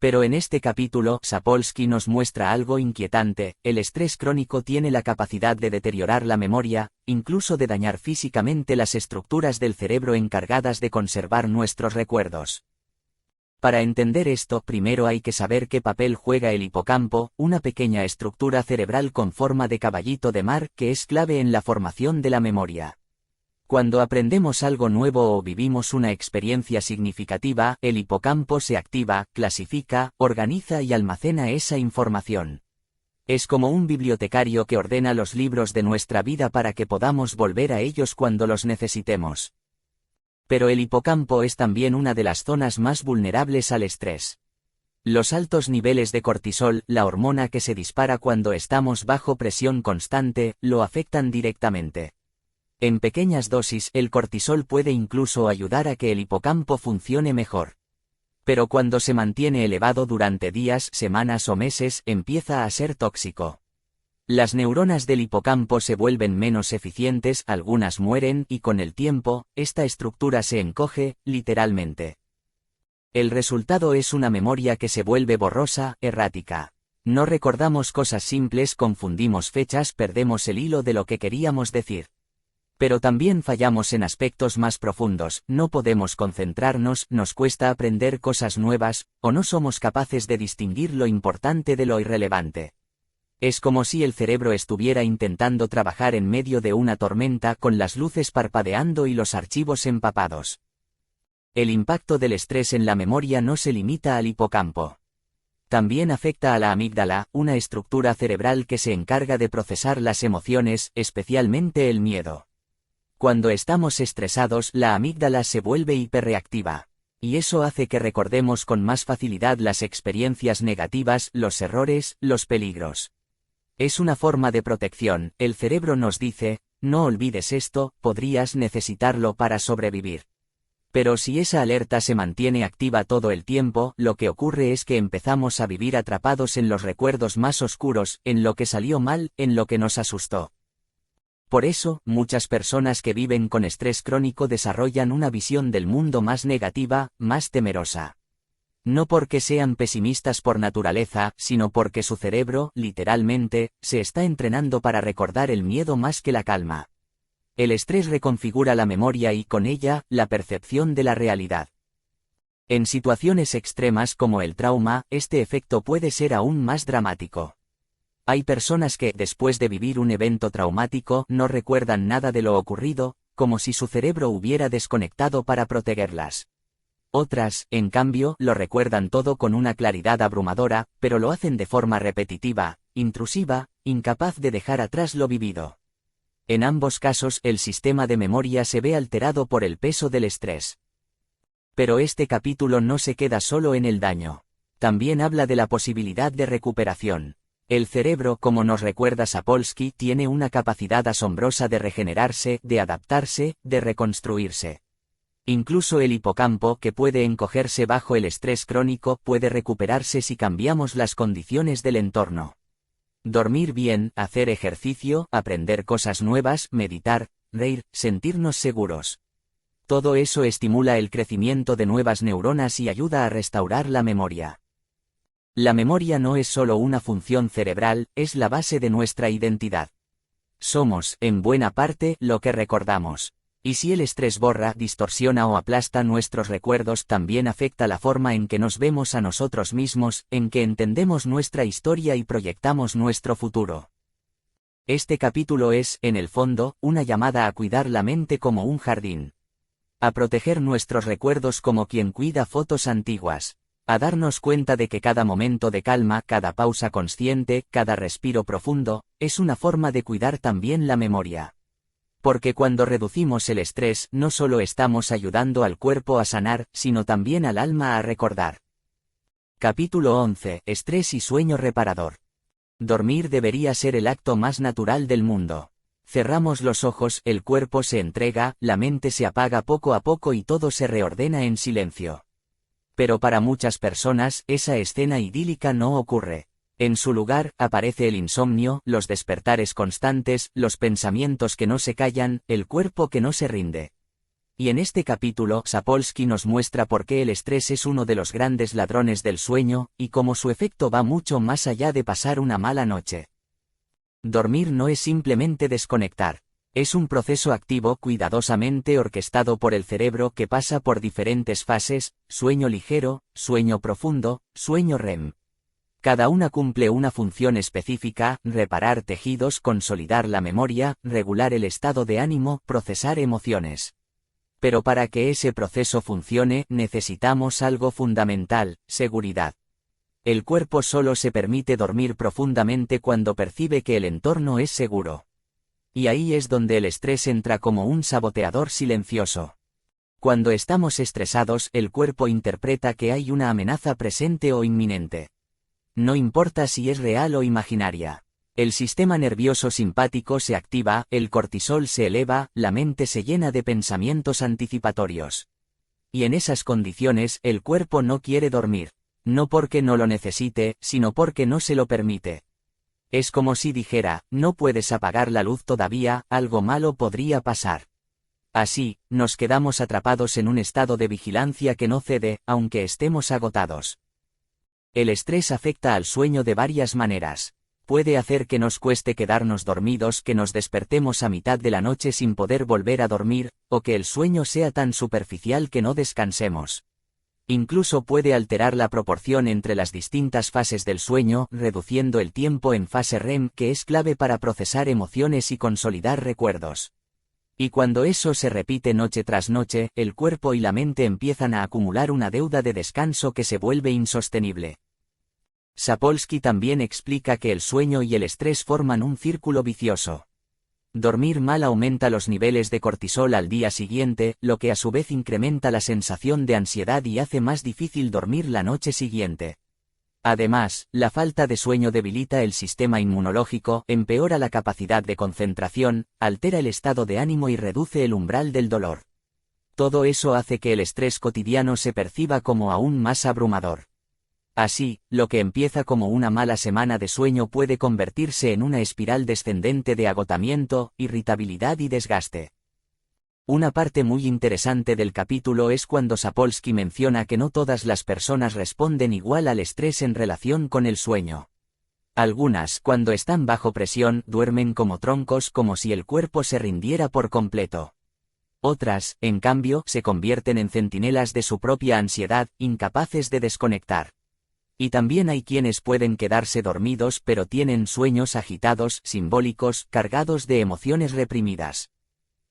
Pero en este capítulo, Sapolsky nos muestra algo inquietante: el estrés crónico tiene la capacidad de deteriorar la memoria, incluso de dañar físicamente las estructuras del cerebro encargadas de conservar nuestros recuerdos. Para entender esto, primero hay que saber qué papel juega el hipocampo, una pequeña estructura cerebral con forma de caballito de mar que es clave en la formación de la memoria. Cuando aprendemos algo nuevo o vivimos una experiencia significativa, el hipocampo se activa, clasifica, organiza y almacena esa información. Es como un bibliotecario que ordena los libros de nuestra vida para que podamos volver a ellos cuando los necesitemos. Pero el hipocampo es también una de las zonas más vulnerables al estrés. Los altos niveles de cortisol, la hormona que se dispara cuando estamos bajo presión constante, lo afectan directamente. En pequeñas dosis, el cortisol puede incluso ayudar a que el hipocampo funcione mejor. Pero cuando se mantiene elevado durante días, semanas o meses, empieza a ser tóxico. Las neuronas del hipocampo se vuelven menos eficientes, algunas mueren y con el tiempo, esta estructura se encoge, literalmente. El resultado es una memoria que se vuelve borrosa, errática. No recordamos cosas simples, confundimos fechas, perdemos el hilo de lo que queríamos decir. Pero también fallamos en aspectos más profundos, no podemos concentrarnos, nos cuesta aprender cosas nuevas, o no somos capaces de distinguir lo importante de lo irrelevante. Es como si el cerebro estuviera intentando trabajar en medio de una tormenta con las luces parpadeando y los archivos empapados. El impacto del estrés en la memoria no se limita al hipocampo. También afecta a la amígdala, una estructura cerebral que se encarga de procesar las emociones, especialmente el miedo. Cuando estamos estresados, la amígdala se vuelve hiperreactiva. Y eso hace que recordemos con más facilidad las experiencias negativas, los errores, los peligros. Es una forma de protección. El cerebro nos dice, no olvides esto, podrías necesitarlo para sobrevivir. Pero si esa alerta se mantiene activa todo el tiempo, lo que ocurre es que empezamos a vivir atrapados en los recuerdos más oscuros, en lo que salió mal, en lo que nos asustó. Por eso, muchas personas que viven con estrés crónico desarrollan una visión del mundo más negativa, más temerosa. No porque sean pesimistas por naturaleza, sino porque su cerebro, literalmente, se está entrenando para recordar el miedo más que la calma. El estrés reconfigura la memoria y con ella, la percepción de la realidad. En situaciones extremas como el trauma, este efecto puede ser aún más dramático. Hay personas que, después de vivir un evento traumático, no recuerdan nada de lo ocurrido, como si su cerebro hubiera desconectado para protegerlas. Otras, en cambio, lo recuerdan todo con una claridad abrumadora, pero lo hacen de forma repetitiva, intrusiva, incapaz de dejar atrás lo vivido. En ambos casos, el sistema de memoria se ve alterado por el peso del estrés. Pero este capítulo no se queda solo en el daño. También habla de la posibilidad de recuperación. El cerebro, como nos recuerda Sapolsky, tiene una capacidad asombrosa de regenerarse, de adaptarse, de reconstruirse. Incluso el hipocampo, que puede encogerse bajo el estrés crónico, puede recuperarse si cambiamos las condiciones del entorno. Dormir bien, hacer ejercicio, aprender cosas nuevas, meditar, reír, sentirnos seguros. Todo eso estimula el crecimiento de nuevas neuronas y ayuda a restaurar la memoria. La memoria no es solo una función cerebral, es la base de nuestra identidad. Somos, en buena parte, lo que recordamos. Y si el estrés borra, distorsiona o aplasta nuestros recuerdos, también afecta la forma en que nos vemos a nosotros mismos, en que entendemos nuestra historia y proyectamos nuestro futuro. Este capítulo es, en el fondo, una llamada a cuidar la mente como un jardín. A proteger nuestros recuerdos como quien cuida fotos antiguas. A darnos cuenta de que cada momento de calma, cada pausa consciente, cada respiro profundo, es una forma de cuidar también la memoria. Porque cuando reducimos el estrés, no solo estamos ayudando al cuerpo a sanar, sino también al alma a recordar. Capítulo 11. Estrés y sueño reparador. Dormir debería ser el acto más natural del mundo. Cerramos los ojos, el cuerpo se entrega, la mente se apaga poco a poco y todo se reordena en silencio. Pero para muchas personas, esa escena idílica no ocurre. En su lugar, aparece el insomnio, los despertares constantes, los pensamientos que no se callan, el cuerpo que no se rinde. Y en este capítulo, Sapolsky nos muestra por qué el estrés es uno de los grandes ladrones del sueño, y cómo su efecto va mucho más allá de pasar una mala noche. Dormir no es simplemente desconectar. Es un proceso activo cuidadosamente orquestado por el cerebro que pasa por diferentes fases: sueño ligero, sueño profundo, sueño REM. Cada una cumple una función específica: reparar tejidos, consolidar la memoria, regular el estado de ánimo, procesar emociones. Pero para que ese proceso funcione, necesitamos algo fundamental: seguridad. El cuerpo solo se permite dormir profundamente cuando percibe que el entorno es seguro. Y ahí es donde el estrés entra como un saboteador silencioso. Cuando estamos estresados, el cuerpo interpreta que hay una amenaza presente o inminente. No importa si es real o imaginaria. El sistema nervioso simpático se activa, el cortisol se eleva, la mente se llena de pensamientos anticipatorios. Y en esas condiciones, el cuerpo no quiere dormir. No porque no lo necesite, sino porque no se lo permite. Es como si dijera: no puedes apagar la luz todavía, algo malo podría pasar. Así, nos quedamos atrapados en un estado de vigilancia que no cede, aunque estemos agotados. El estrés afecta al sueño de varias maneras. Puede hacer que nos cueste quedarnos dormidos, que nos despertemos a mitad de la noche sin poder volver a dormir, o que el sueño sea tan superficial que no descansemos. Incluso puede alterar la proporción entre las distintas fases del sueño, reduciendo el tiempo en fase REM, que es clave para procesar emociones y consolidar recuerdos. Y cuando eso se repite noche tras noche, el cuerpo y la mente empiezan a acumular una deuda de descanso que se vuelve insostenible. Sapolsky también explica que el sueño y el estrés forman un círculo vicioso. Dormir mal aumenta los niveles de cortisol al día siguiente, lo que a su vez incrementa la sensación de ansiedad y hace más difícil dormir la noche siguiente. Además, la falta de sueño debilita el sistema inmunológico, empeora la capacidad de concentración, altera el estado de ánimo y reduce el umbral del dolor. Todo eso hace que el estrés cotidiano se perciba como aún más abrumador. Así, lo que empieza como una mala semana de sueño puede convertirse en una espiral descendente de agotamiento, irritabilidad y desgaste. Una parte muy interesante del capítulo es cuando Sapolsky menciona que no todas las personas responden igual al estrés en relación con el sueño. Algunas, cuando están bajo presión, duermen como troncos como si el cuerpo se rindiera por completo. Otras, en cambio, se convierten en centinelas de su propia ansiedad, incapaces de desconectar. Y también hay quienes pueden quedarse dormidos pero tienen sueños agitados, simbólicos, cargados de emociones reprimidas.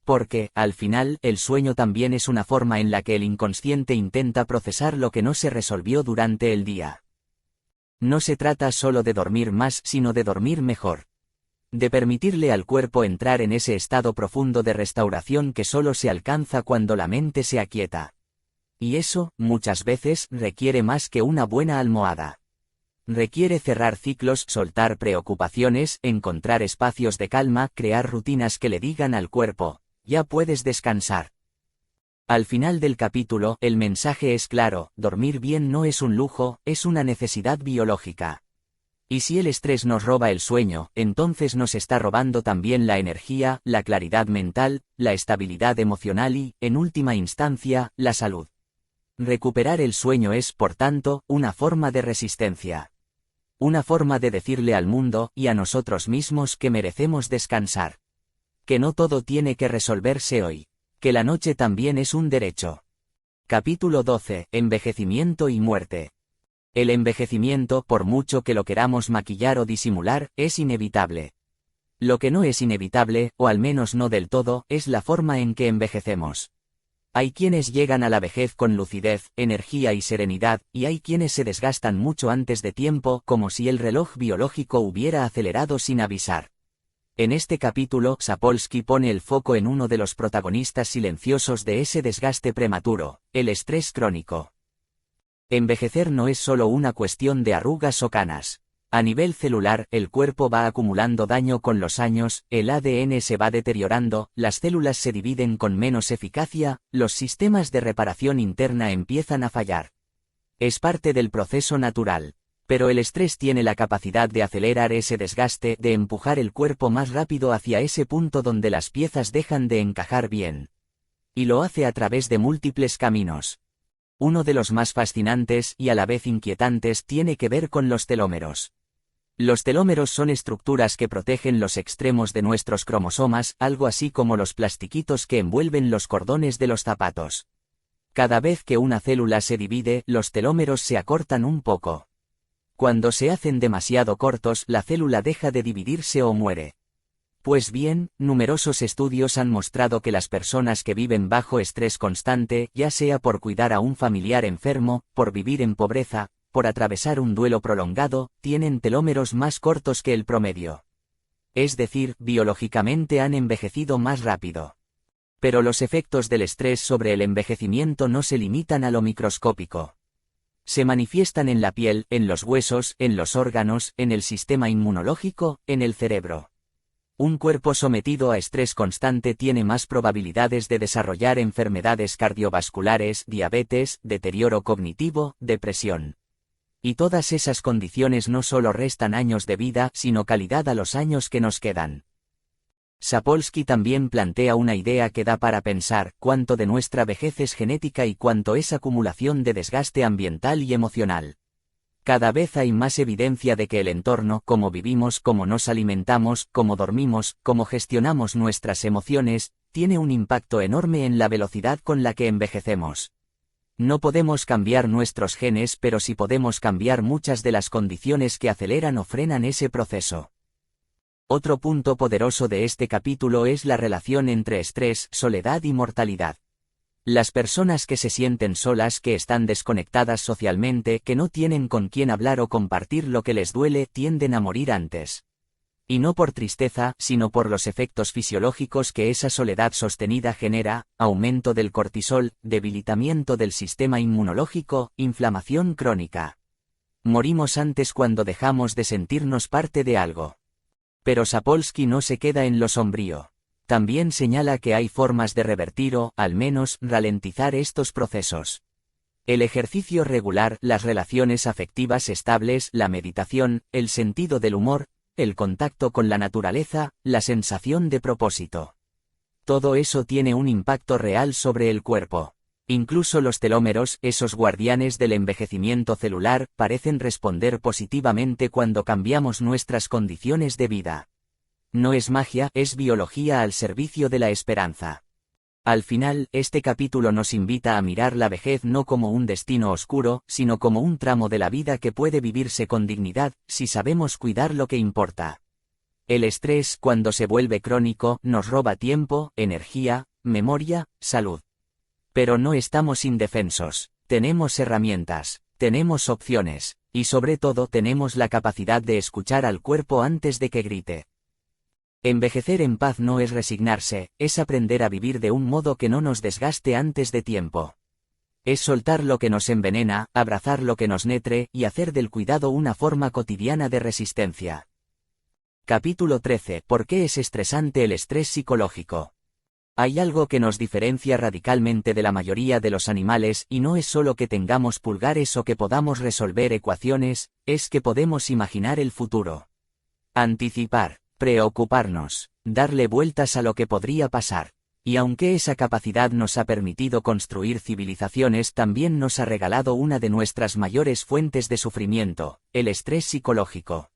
Porque, al final, el sueño también es una forma en la que el inconsciente intenta procesar lo que no se resolvió durante el día. No se trata solo de dormir más, sino de dormir mejor. De permitirle al cuerpo entrar en ese estado profundo de restauración que solo se alcanza cuando la mente se aquieta. Y eso, muchas veces, requiere más que una buena almohada. Requiere cerrar ciclos, soltar preocupaciones, encontrar espacios de calma, crear rutinas que le digan al cuerpo, ya puedes descansar. Al final del capítulo, el mensaje es claro: dormir bien no es un lujo, es una necesidad biológica. Y si el estrés nos roba el sueño, entonces nos está robando también la energía, la claridad mental, la estabilidad emocional y, en última instancia, la salud. Recuperar el sueño es, por tanto, una forma de resistencia. Una forma de decirle al mundo, y a nosotros mismos, que merecemos descansar. Que no todo tiene que resolverse hoy. Que la noche también es un derecho. Capítulo 12. Envejecimiento y muerte. El envejecimiento, por mucho que lo queramos maquillar o disimular, es inevitable. Lo que no es inevitable, o al menos no del todo, es la forma en que envejecemos. Hay quienes llegan a la vejez con lucidez, energía y serenidad, y hay quienes se desgastan mucho antes de tiempo, como si el reloj biológico hubiera acelerado sin avisar. En este capítulo, Sapolsky pone el foco en uno de los protagonistas silenciosos de ese desgaste prematuro: el estrés crónico. Envejecer no es solo una cuestión de arrugas o canas. A nivel celular, el cuerpo va acumulando daño con los años, el ADN se va deteriorando, las células se dividen con menos eficacia, los sistemas de reparación interna empiezan a fallar. Es parte del proceso natural. Pero el estrés tiene la capacidad de acelerar ese desgaste, de empujar el cuerpo más rápido hacia ese punto donde las piezas dejan de encajar bien. Y lo hace a través de múltiples caminos. Uno de los más fascinantes, y a la vez inquietantes, tiene que ver con los telómeros. Los telómeros son estructuras que protegen los extremos de nuestros cromosomas, algo así como los plastiquitos que envuelven los cordones de los zapatos. Cada vez que una célula se divide, los telómeros se acortan un poco. Cuando se hacen demasiado cortos, la célula deja de dividirse o muere. Pues bien, numerosos estudios han mostrado que las personas que viven bajo estrés constante, ya sea por cuidar a un familiar enfermo, por vivir en pobreza, por atravesar un duelo prolongado, tienen telómeros más cortos que el promedio. Es decir, biológicamente han envejecido más rápido. Pero los efectos del estrés sobre el envejecimiento no se limitan a lo microscópico. Se manifiestan en la piel, en los huesos, en los órganos, en el sistema inmunológico, en el cerebro. Un cuerpo sometido a estrés constante tiene más probabilidades de desarrollar enfermedades cardiovasculares, diabetes, deterioro cognitivo, depresión. Y todas esas condiciones no solo restan años de vida, sino calidad a los años que nos quedan. Sapolsky también plantea una idea que da para pensar: cuánto de nuestra vejez es genética y cuánto es acumulación de desgaste ambiental y emocional. Cada vez hay más evidencia de que el entorno, cómo vivimos, cómo nos alimentamos, cómo dormimos, cómo gestionamos nuestras emociones, tiene un impacto enorme en la velocidad con la que envejecemos. No podemos cambiar nuestros genes, pero sí podemos cambiar muchas de las condiciones que aceleran o frenan ese proceso. Otro punto poderoso de este capítulo es la relación entre estrés, soledad y mortalidad. Las personas que se sienten solas, que están desconectadas socialmente, que no tienen con quién hablar o compartir lo que les duele, tienden a morir antes. Y no por tristeza, sino por los efectos fisiológicos que esa soledad sostenida genera: aumento del cortisol, debilitamiento del sistema inmunológico, inflamación crónica. Morimos antes cuando dejamos de sentirnos parte de algo. Pero Sapolsky no se queda en lo sombrío. También señala que hay formas de revertir o, al menos, ralentizar estos procesos. El ejercicio regular, las relaciones afectivas estables, la meditación, el sentido del humor, el contacto con la naturaleza, la sensación de propósito. Todo eso tiene un impacto real sobre el cuerpo. Incluso los telómeros, esos guardianes del envejecimiento celular, parecen responder positivamente cuando cambiamos nuestras condiciones de vida. No es magia, es biología al servicio de la esperanza. Al final, este capítulo nos invita a mirar la vejez no como un destino oscuro, sino como un tramo de la vida que puede vivirse con dignidad, si sabemos cuidar lo que importa. El estrés, cuando se vuelve crónico, nos roba tiempo, energía, memoria, salud. Pero no estamos indefensos, tenemos herramientas, tenemos opciones, y sobre todo tenemos la capacidad de escuchar al cuerpo antes de que grite. Envejecer en paz no es resignarse, es aprender a vivir de un modo que no nos desgaste antes de tiempo. Es soltar lo que nos envenena, abrazar lo que nos nutre y hacer del cuidado una forma cotidiana de resistencia. Capítulo 13. ¿Por qué es estresante el estrés psicológico? Hay algo que nos diferencia radicalmente de la mayoría de los animales y no es solo que tengamos pulgares o que podamos resolver ecuaciones, es que podemos imaginar el futuro. Anticipar, preocuparnos, darle vueltas a lo que podría pasar. Y aunque esa capacidad nos ha permitido construir civilizaciones, también nos ha regalado una de nuestras mayores fuentes de sufrimiento, el estrés psicológico.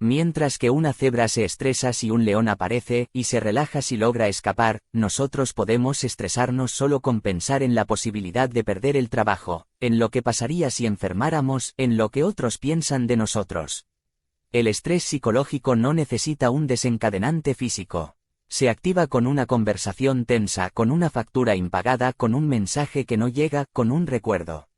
Mientras que una cebra se estresa si un león aparece y se relaja si logra escapar, nosotros podemos estresarnos solo con pensar en la posibilidad de perder el trabajo, en lo que pasaría si enfermáramos, en lo que otros piensan de nosotros. El estrés psicológico no necesita un desencadenante físico. Se activa con una conversación tensa, con una factura impagada, con un mensaje que no llega, con un recuerdo.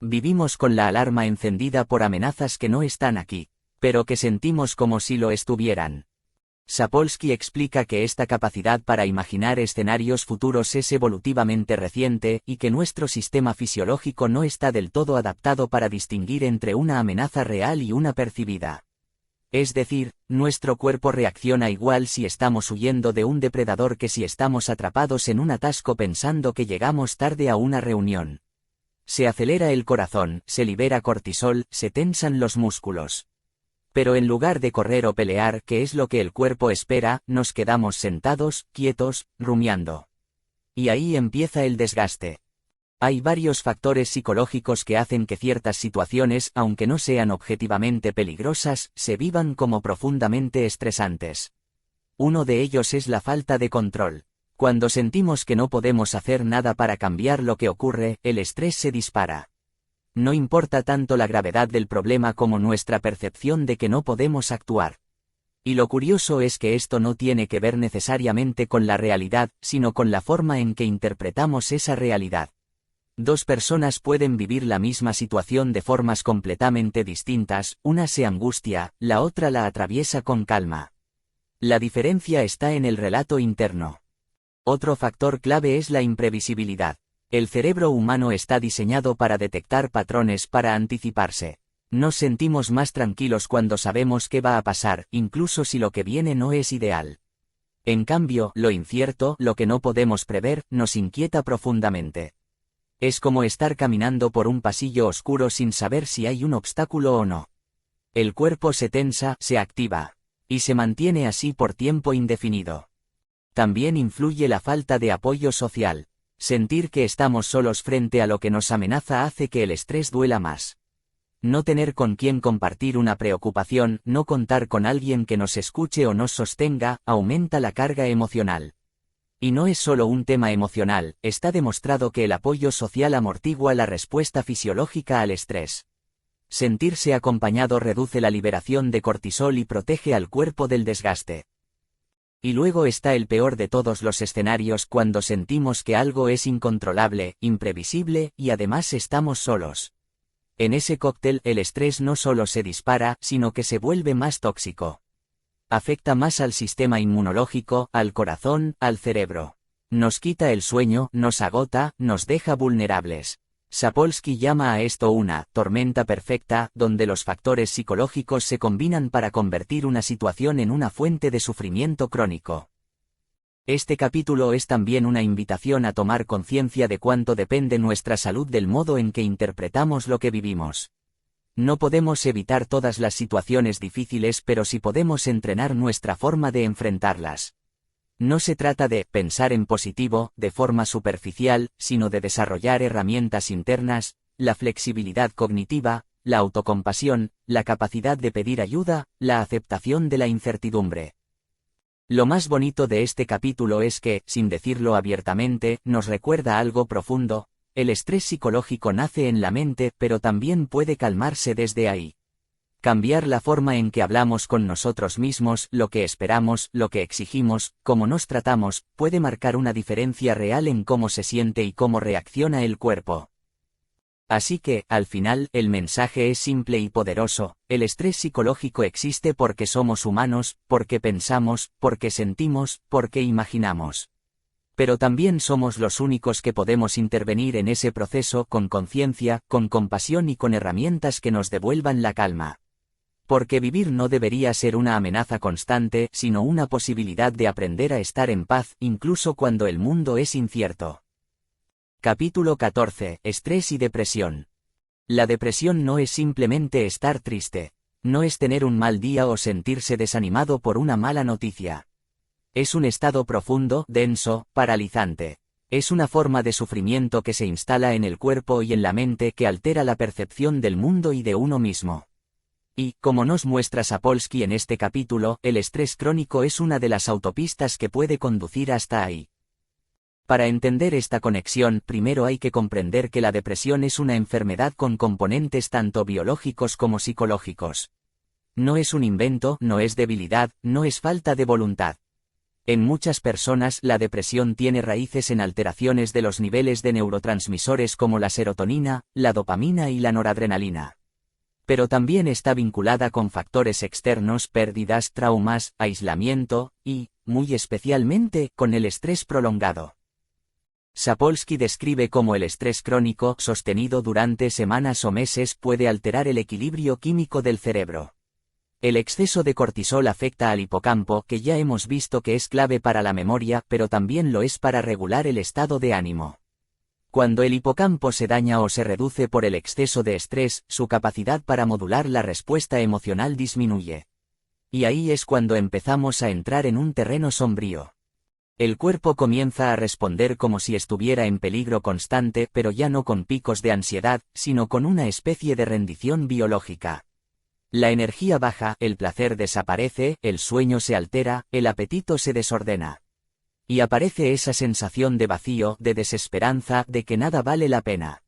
Vivimos con la alarma encendida por amenazas que no están aquí, pero que sentimos como si lo estuvieran. Sapolsky explica que esta capacidad para imaginar escenarios futuros es evolutivamente reciente y que nuestro sistema fisiológico no está del todo adaptado para distinguir entre una amenaza real y una percibida. Es decir, nuestro cuerpo reacciona igual si estamos huyendo de un depredador que si estamos atrapados en un atasco pensando que llegamos tarde a una reunión. Se acelera el corazón, se libera cortisol, se tensan los músculos. Pero en lugar de correr o pelear, que es lo que el cuerpo espera, nos quedamos sentados, quietos, rumiando. Y ahí empieza el desgaste. Hay varios factores psicológicos que hacen que ciertas situaciones, aunque no sean objetivamente peligrosas, se vivan como profundamente estresantes. Uno de ellos es la falta de control. Cuando sentimos que no podemos hacer nada para cambiar lo que ocurre, el estrés se dispara. No importa tanto la gravedad del problema como nuestra percepción de que no podemos actuar. Y lo curioso es que esto no tiene que ver necesariamente con la realidad, sino con la forma en que interpretamos esa realidad. Dos personas pueden vivir la misma situación de formas completamente distintas, una se angustia, la otra la atraviesa con calma. La diferencia está en el relato interno. Otro factor clave es la imprevisibilidad. El cerebro humano está diseñado para detectar patrones, para anticiparse. Nos sentimos más tranquilos cuando sabemos qué va a pasar, incluso si lo que viene no es ideal. En cambio, lo incierto, lo que no podemos prever, nos inquieta profundamente. Es como estar caminando por un pasillo oscuro sin saber si hay un obstáculo o no. El cuerpo se tensa, se activa. Y se mantiene así por tiempo indefinido. También influye la falta de apoyo social. Sentir que estamos solos frente a lo que nos amenaza hace que el estrés duela más. No tener con quién compartir una preocupación, no contar con alguien que nos escuche o nos sostenga, aumenta la carga emocional. Y no es solo un tema emocional, está demostrado que el apoyo social amortigua la respuesta fisiológica al estrés. Sentirse acompañado reduce la liberación de cortisol y protege al cuerpo del desgaste. Y luego está el peor de todos los escenarios, cuando sentimos que algo es incontrolable, imprevisible, y además estamos solos. En ese cóctel, el estrés no solo se dispara, sino que se vuelve más tóxico. Afecta más al sistema inmunológico, al corazón, al cerebro. Nos quita el sueño, nos agota, nos deja vulnerables. Sapolsky llama a esto una tormenta perfecta, donde los factores psicológicos se combinan para convertir una situación en una fuente de sufrimiento crónico. Este capítulo es también una invitación a tomar conciencia de cuánto depende nuestra salud del modo en que interpretamos lo que vivimos. No podemos evitar todas las situaciones difíciles, pero sí podemos entrenar nuestra forma de enfrentarlas. No se trata de pensar en positivo, de forma superficial, sino de desarrollar herramientas internas, la flexibilidad cognitiva, la autocompasión, la capacidad de pedir ayuda, la aceptación de la incertidumbre. Lo más bonito de este capítulo es que, sin decirlo abiertamente, nos recuerda algo profundo: el estrés psicológico nace en la mente, pero también puede calmarse desde ahí. Cambiar la forma en que hablamos con nosotros mismos, lo que esperamos, lo que exigimos, cómo nos tratamos, puede marcar una diferencia real en cómo se siente y cómo reacciona el cuerpo. Así que, al final, el mensaje es simple y poderoso: el estrés psicológico existe porque somos humanos, porque pensamos, porque sentimos, porque imaginamos. Pero también somos los únicos que podemos intervenir en ese proceso con conciencia, con compasión y con herramientas que nos devuelvan la calma. Porque vivir no debería ser una amenaza constante, sino una posibilidad de aprender a estar en paz, incluso cuando el mundo es incierto. Capítulo 14. Estrés y depresión. La depresión no es simplemente estar triste. No es tener un mal día o sentirse desanimado por una mala noticia. Es un estado profundo, denso, paralizante. Es una forma de sufrimiento que se instala en el cuerpo y en la mente que altera la percepción del mundo y de uno mismo. Y, como nos muestra Sapolsky en este capítulo, el estrés crónico es una de las autopistas que puede conducir hasta ahí. Para entender esta conexión, primero hay que comprender que la depresión es una enfermedad con componentes tanto biológicos como psicológicos. No es un invento, no es debilidad, no es falta de voluntad. En muchas personas la depresión tiene raíces en alteraciones de los niveles de neurotransmisores como la serotonina, la dopamina y la noradrenalina. Pero también está vinculada con factores externos, pérdidas, traumas, aislamiento y, muy especialmente, con el estrés prolongado. Sapolsky describe cómo el estrés crónico, sostenido durante semanas o meses, puede alterar el equilibrio químico del cerebro. El exceso de cortisol afecta al hipocampo, que ya hemos visto que es clave para la memoria, pero también lo es para regular el estado de ánimo. Cuando el hipocampo se daña o se reduce por el exceso de estrés, su capacidad para modular la respuesta emocional disminuye. Y ahí es cuando empezamos a entrar en un terreno sombrío. El cuerpo comienza a responder como si estuviera en peligro constante, pero ya no con picos de ansiedad, sino con una especie de rendición biológica. La energía baja, el placer desaparece, el sueño se altera, el apetito se desordena. Y aparece esa sensación de vacío, de desesperanza, de que nada vale la pena.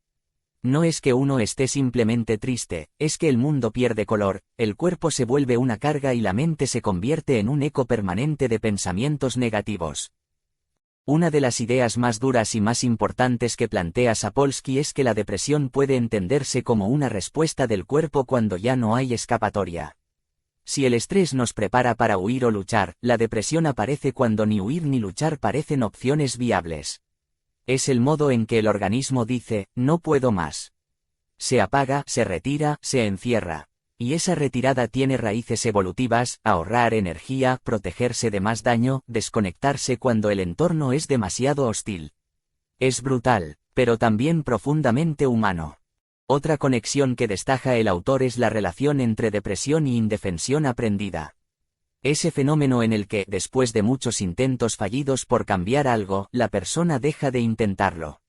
No es que uno esté simplemente triste, es que el mundo pierde color, el cuerpo se vuelve una carga y la mente se convierte en un eco permanente de pensamientos negativos. Una de las ideas más duras y más importantes que plantea Sapolsky es que la depresión puede entenderse como una respuesta del cuerpo cuando ya no hay escapatoria. Si el estrés nos prepara para huir o luchar, la depresión aparece cuando ni huir ni luchar parecen opciones viables. Es el modo en que el organismo dice, no puedo más. Se apaga, se retira, se encierra. Y esa retirada tiene raíces evolutivas: ahorrar energía, protegerse de más daño, desconectarse cuando el entorno es demasiado hostil. Es brutal, pero también profundamente humano. Otra conexión que destaca el autor es la relación entre depresión y indefensión aprendida. Ese fenómeno en el que, después de muchos intentos fallidos por cambiar algo, la persona deja de intentarlo.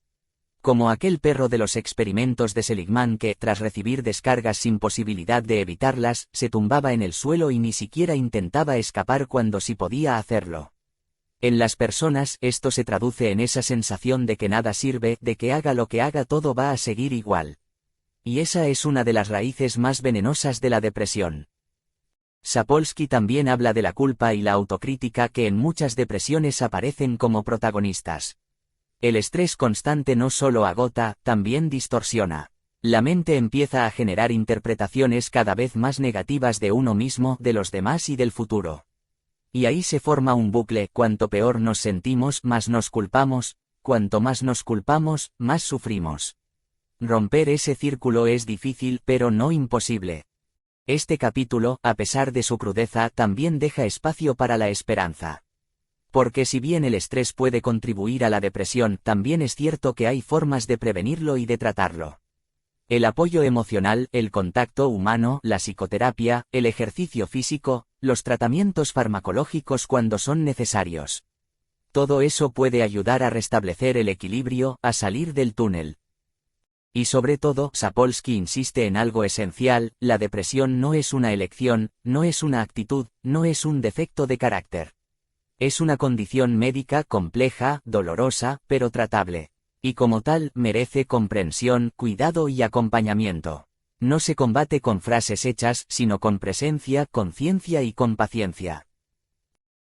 Como aquel perro de los experimentos de Seligman que, tras recibir descargas sin posibilidad de evitarlas, se tumbaba en el suelo y ni siquiera intentaba escapar cuando sí podía hacerlo. En las personas, esto se traduce en esa sensación de que nada sirve, de que haga lo que haga todo va a seguir igual. Y esa es una de las raíces más venenosas de la depresión. Sapolsky también habla de la culpa y la autocrítica que en muchas depresiones aparecen como protagonistas. El estrés constante no solo agota, también distorsiona. La mente empieza a generar interpretaciones cada vez más negativas de uno mismo, de los demás y del futuro. Y ahí se forma un bucle: cuanto peor nos sentimos, más nos culpamos; cuanto más nos culpamos, más sufrimos. Romper ese círculo es difícil, pero no imposible. Este capítulo, a pesar de su crudeza, también deja espacio para la esperanza. Porque si bien el estrés puede contribuir a la depresión, también es cierto que hay formas de prevenirlo y de tratarlo. El apoyo emocional, el contacto humano, la psicoterapia, el ejercicio físico, los tratamientos farmacológicos cuando son necesarios. Todo eso puede ayudar a restablecer el equilibrio, a salir del túnel. Y sobre todo, Sapolsky insiste en algo esencial: la depresión no es una elección, no es una actitud, no es un defecto de carácter. Es una condición médica compleja, dolorosa, pero tratable. Y como tal, merece comprensión, cuidado y acompañamiento. No se combate con frases hechas, sino con presencia, conciencia y con paciencia.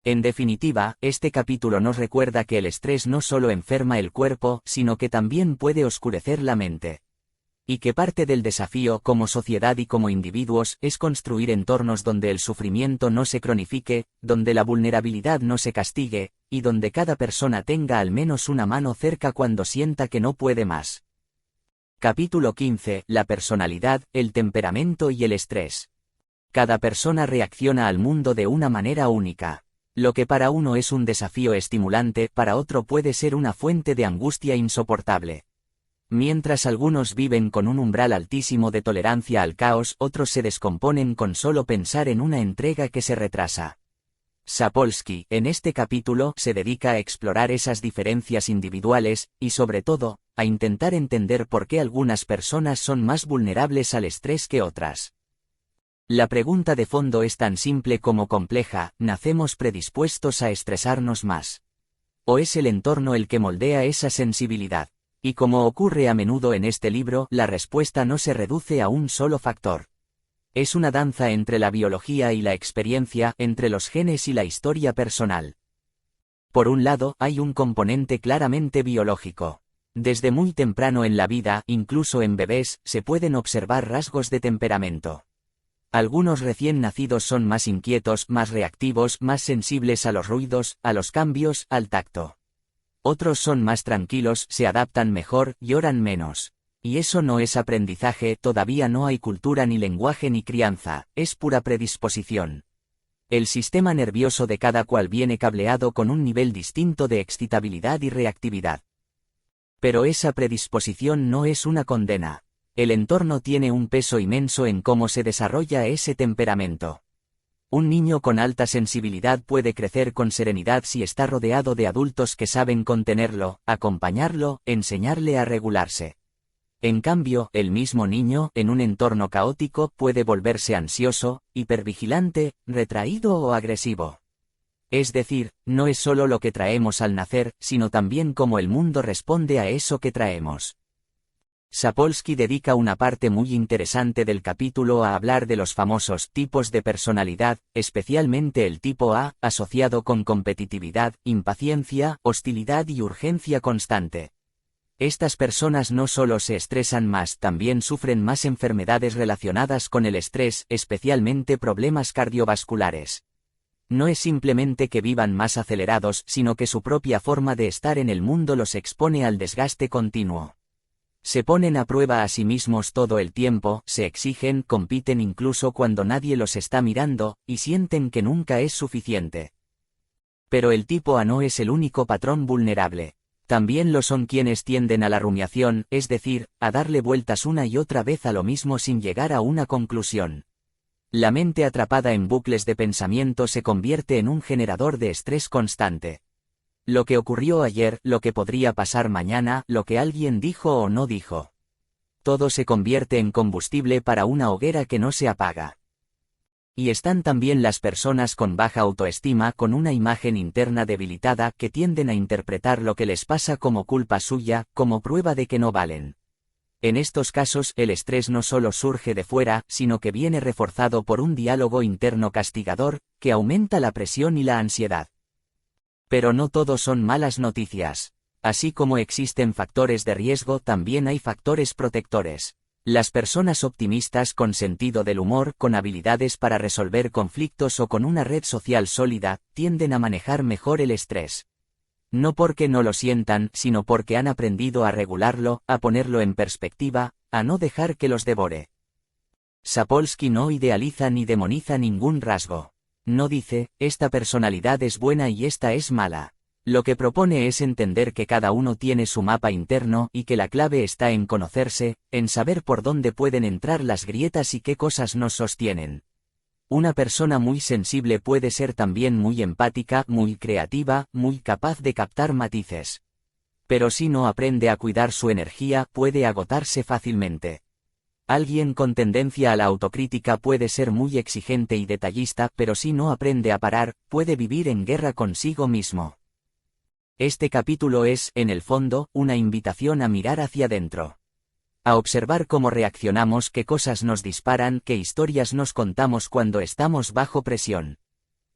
En definitiva, este capítulo nos recuerda que el estrés no solo enferma el cuerpo, sino que también puede oscurecer la mente. Y que parte del desafío como sociedad y como individuos es construir entornos donde el sufrimiento no se cronifique, donde la vulnerabilidad no se castigue, y donde cada persona tenga al menos una mano cerca cuando sienta que no puede más. Capítulo 15. La personalidad, el temperamento y el estrés. Cada persona reacciona al mundo de una manera única. Lo que para uno es un desafío estimulante, para otro puede ser una fuente de angustia insoportable. Mientras algunos viven con un umbral altísimo de tolerancia al caos, otros se descomponen con solo pensar en una entrega que se retrasa. Sapolsky, en este capítulo, se dedica a explorar esas diferencias individuales, y sobre todo, a intentar entender por qué algunas personas son más vulnerables al estrés que otras. La pregunta de fondo es tan simple como compleja: ¿nacemos predispuestos a estresarnos más? ¿O es el entorno el que moldea esa sensibilidad? Y como ocurre a menudo en este libro, la respuesta no se reduce a un solo factor. Es una danza entre la biología y la experiencia, entre los genes y la historia personal. Por un lado, hay un componente claramente biológico. Desde muy temprano en la vida, incluso en bebés, se pueden observar rasgos de temperamento. Algunos recién nacidos son más inquietos, más reactivos, más sensibles a los ruidos, a los cambios, al tacto. Otros son más tranquilos, se adaptan mejor, lloran menos. Y eso no es aprendizaje, todavía no hay cultura ni lenguaje ni crianza, es pura predisposición. El sistema nervioso de cada cual viene cableado con un nivel distinto de excitabilidad y reactividad. Pero esa predisposición no es una condena. El entorno tiene un peso inmenso en cómo se desarrolla ese temperamento. Un niño con alta sensibilidad puede crecer con serenidad si está rodeado de adultos que saben contenerlo, acompañarlo, enseñarle a regularse. En cambio, el mismo niño, en un entorno caótico, puede volverse ansioso, hipervigilante, retraído o agresivo. Es decir, no es solo lo que traemos al nacer, sino también cómo el mundo responde a eso que traemos. Sapolsky dedica una parte muy interesante del capítulo a hablar de los famosos tipos de personalidad, especialmente el tipo A, asociado con competitividad, impaciencia, hostilidad y urgencia constante. Estas personas no solo se estresan más, también sufren más enfermedades relacionadas con el estrés, especialmente problemas cardiovasculares. No es simplemente que vivan más acelerados, sino que su propia forma de estar en el mundo los expone al desgaste continuo. Se ponen a prueba a sí mismos todo el tiempo, se exigen, compiten incluso cuando nadie los está mirando, y sienten que nunca es suficiente. Pero el tipo A no es el único patrón vulnerable. También lo son quienes tienden a la rumiación, es decir, a darle vueltas una y otra vez a lo mismo sin llegar a una conclusión. La mente atrapada en bucles de pensamiento se convierte en un generador de estrés constante. Lo que ocurrió ayer, lo que podría pasar mañana, lo que alguien dijo o no dijo. Todo se convierte en combustible para una hoguera que no se apaga. Y están también las personas con baja autoestima, con una imagen interna debilitada, que tienden a interpretar lo que les pasa como culpa suya, como prueba de que no valen. En estos casos, el estrés no solo surge de fuera, sino que viene reforzado por un diálogo interno castigador, que aumenta la presión y la ansiedad. Pero no todo son malas noticias. Así como existen factores de riesgo, también hay factores protectores. Las personas optimistas con sentido del humor, con habilidades para resolver conflictos o con una red social sólida, tienden a manejar mejor el estrés. No porque no lo sientan, sino porque han aprendido a regularlo, a ponerlo en perspectiva, a no dejar que los devore. Sapolsky no idealiza ni demoniza ningún rasgo. No dice, esta personalidad es buena y esta es mala. Lo que propone es entender que cada uno tiene su mapa interno y que la clave está en conocerse, en saber por dónde pueden entrar las grietas y qué cosas nos sostienen. Una persona muy sensible puede ser también muy empática, muy creativa, muy capaz de captar matices. Pero si no aprende a cuidar su energía, puede agotarse fácilmente. Alguien con tendencia a la autocrítica puede ser muy exigente y detallista, pero si no aprende a parar, puede vivir en guerra consigo mismo. Este capítulo es, en el fondo, una invitación a mirar hacia dentro. A observar cómo reaccionamos, qué cosas nos disparan, qué historias nos contamos cuando estamos bajo presión.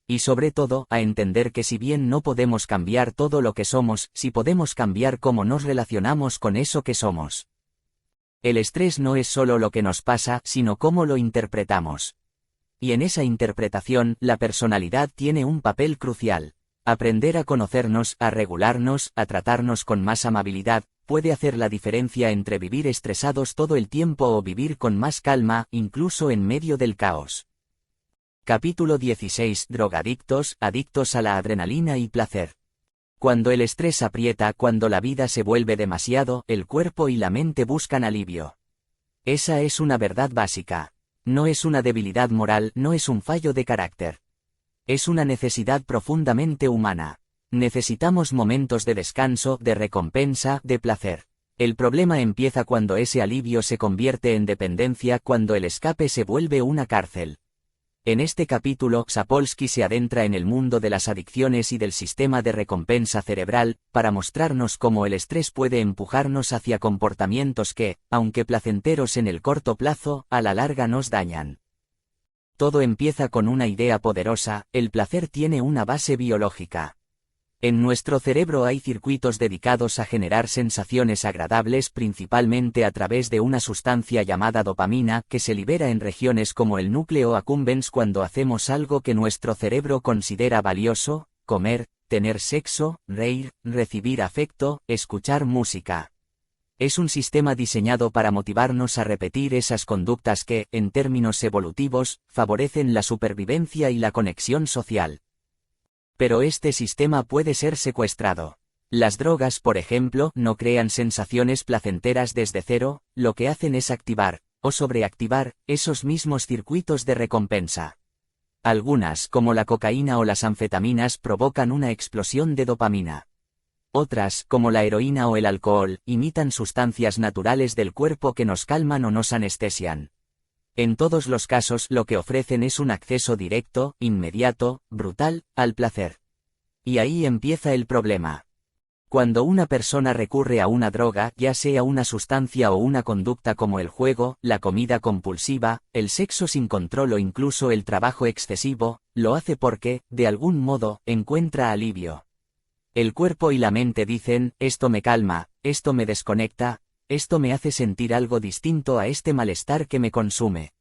Y sobre todo, a entender que si bien no podemos cambiar todo lo que somos, sí podemos cambiar cómo nos relacionamos con eso que somos. El estrés no es solo lo que nos pasa, sino cómo lo interpretamos. Y en esa interpretación, la personalidad tiene un papel crucial. Aprender a conocernos, a regularnos, a tratarnos con más amabilidad, puede hacer la diferencia entre vivir estresados todo el tiempo o vivir con más calma, incluso en medio del caos. Capítulo 16. Drogadictos, adictos a la adrenalina y placer. Cuando el estrés aprieta, cuando la vida se vuelve demasiado, el cuerpo y la mente buscan alivio. Esa es una verdad básica. No es una debilidad moral, no es un fallo de carácter. Es una necesidad profundamente humana. Necesitamos momentos de descanso, de recompensa, de placer. El problema empieza cuando ese alivio se convierte en dependencia, cuando el escape se vuelve una cárcel. En este capítulo, Sapolsky se adentra en el mundo de las adicciones y del sistema de recompensa cerebral, para mostrarnos cómo el estrés puede empujarnos hacia comportamientos que, aunque placenteros en el corto plazo, a la larga nos dañan. Todo empieza con una idea poderosa: el placer tiene una base biológica. En nuestro cerebro hay circuitos dedicados a generar sensaciones agradables, principalmente a través de una sustancia llamada dopamina, que se libera en regiones como el núcleo accumbens cuando hacemos algo que nuestro cerebro considera valioso: comer, tener sexo, reír, recibir afecto, escuchar música. Es un sistema diseñado para motivarnos a repetir esas conductas que, en términos evolutivos, favorecen la supervivencia y la conexión social. Pero este sistema puede ser secuestrado. Las drogas, por ejemplo, no crean sensaciones placenteras desde cero, lo que hacen es activar, o sobreactivar, esos mismos circuitos de recompensa. Algunas, como la cocaína o las anfetaminas, provocan una explosión de dopamina. Otras, como la heroína o el alcohol, imitan sustancias naturales del cuerpo que nos calman o nos anestesian. En todos los casos, lo que ofrecen es un acceso directo, inmediato, brutal, al placer. Y ahí empieza el problema. Cuando una persona recurre a una droga, ya sea una sustancia o una conducta como el juego, la comida compulsiva, el sexo sin control o incluso el trabajo excesivo, lo hace porque, de algún modo, encuentra alivio. El cuerpo y la mente dicen: esto me calma, esto me desconecta, esto me hace sentir algo distinto a este malestar que me consume.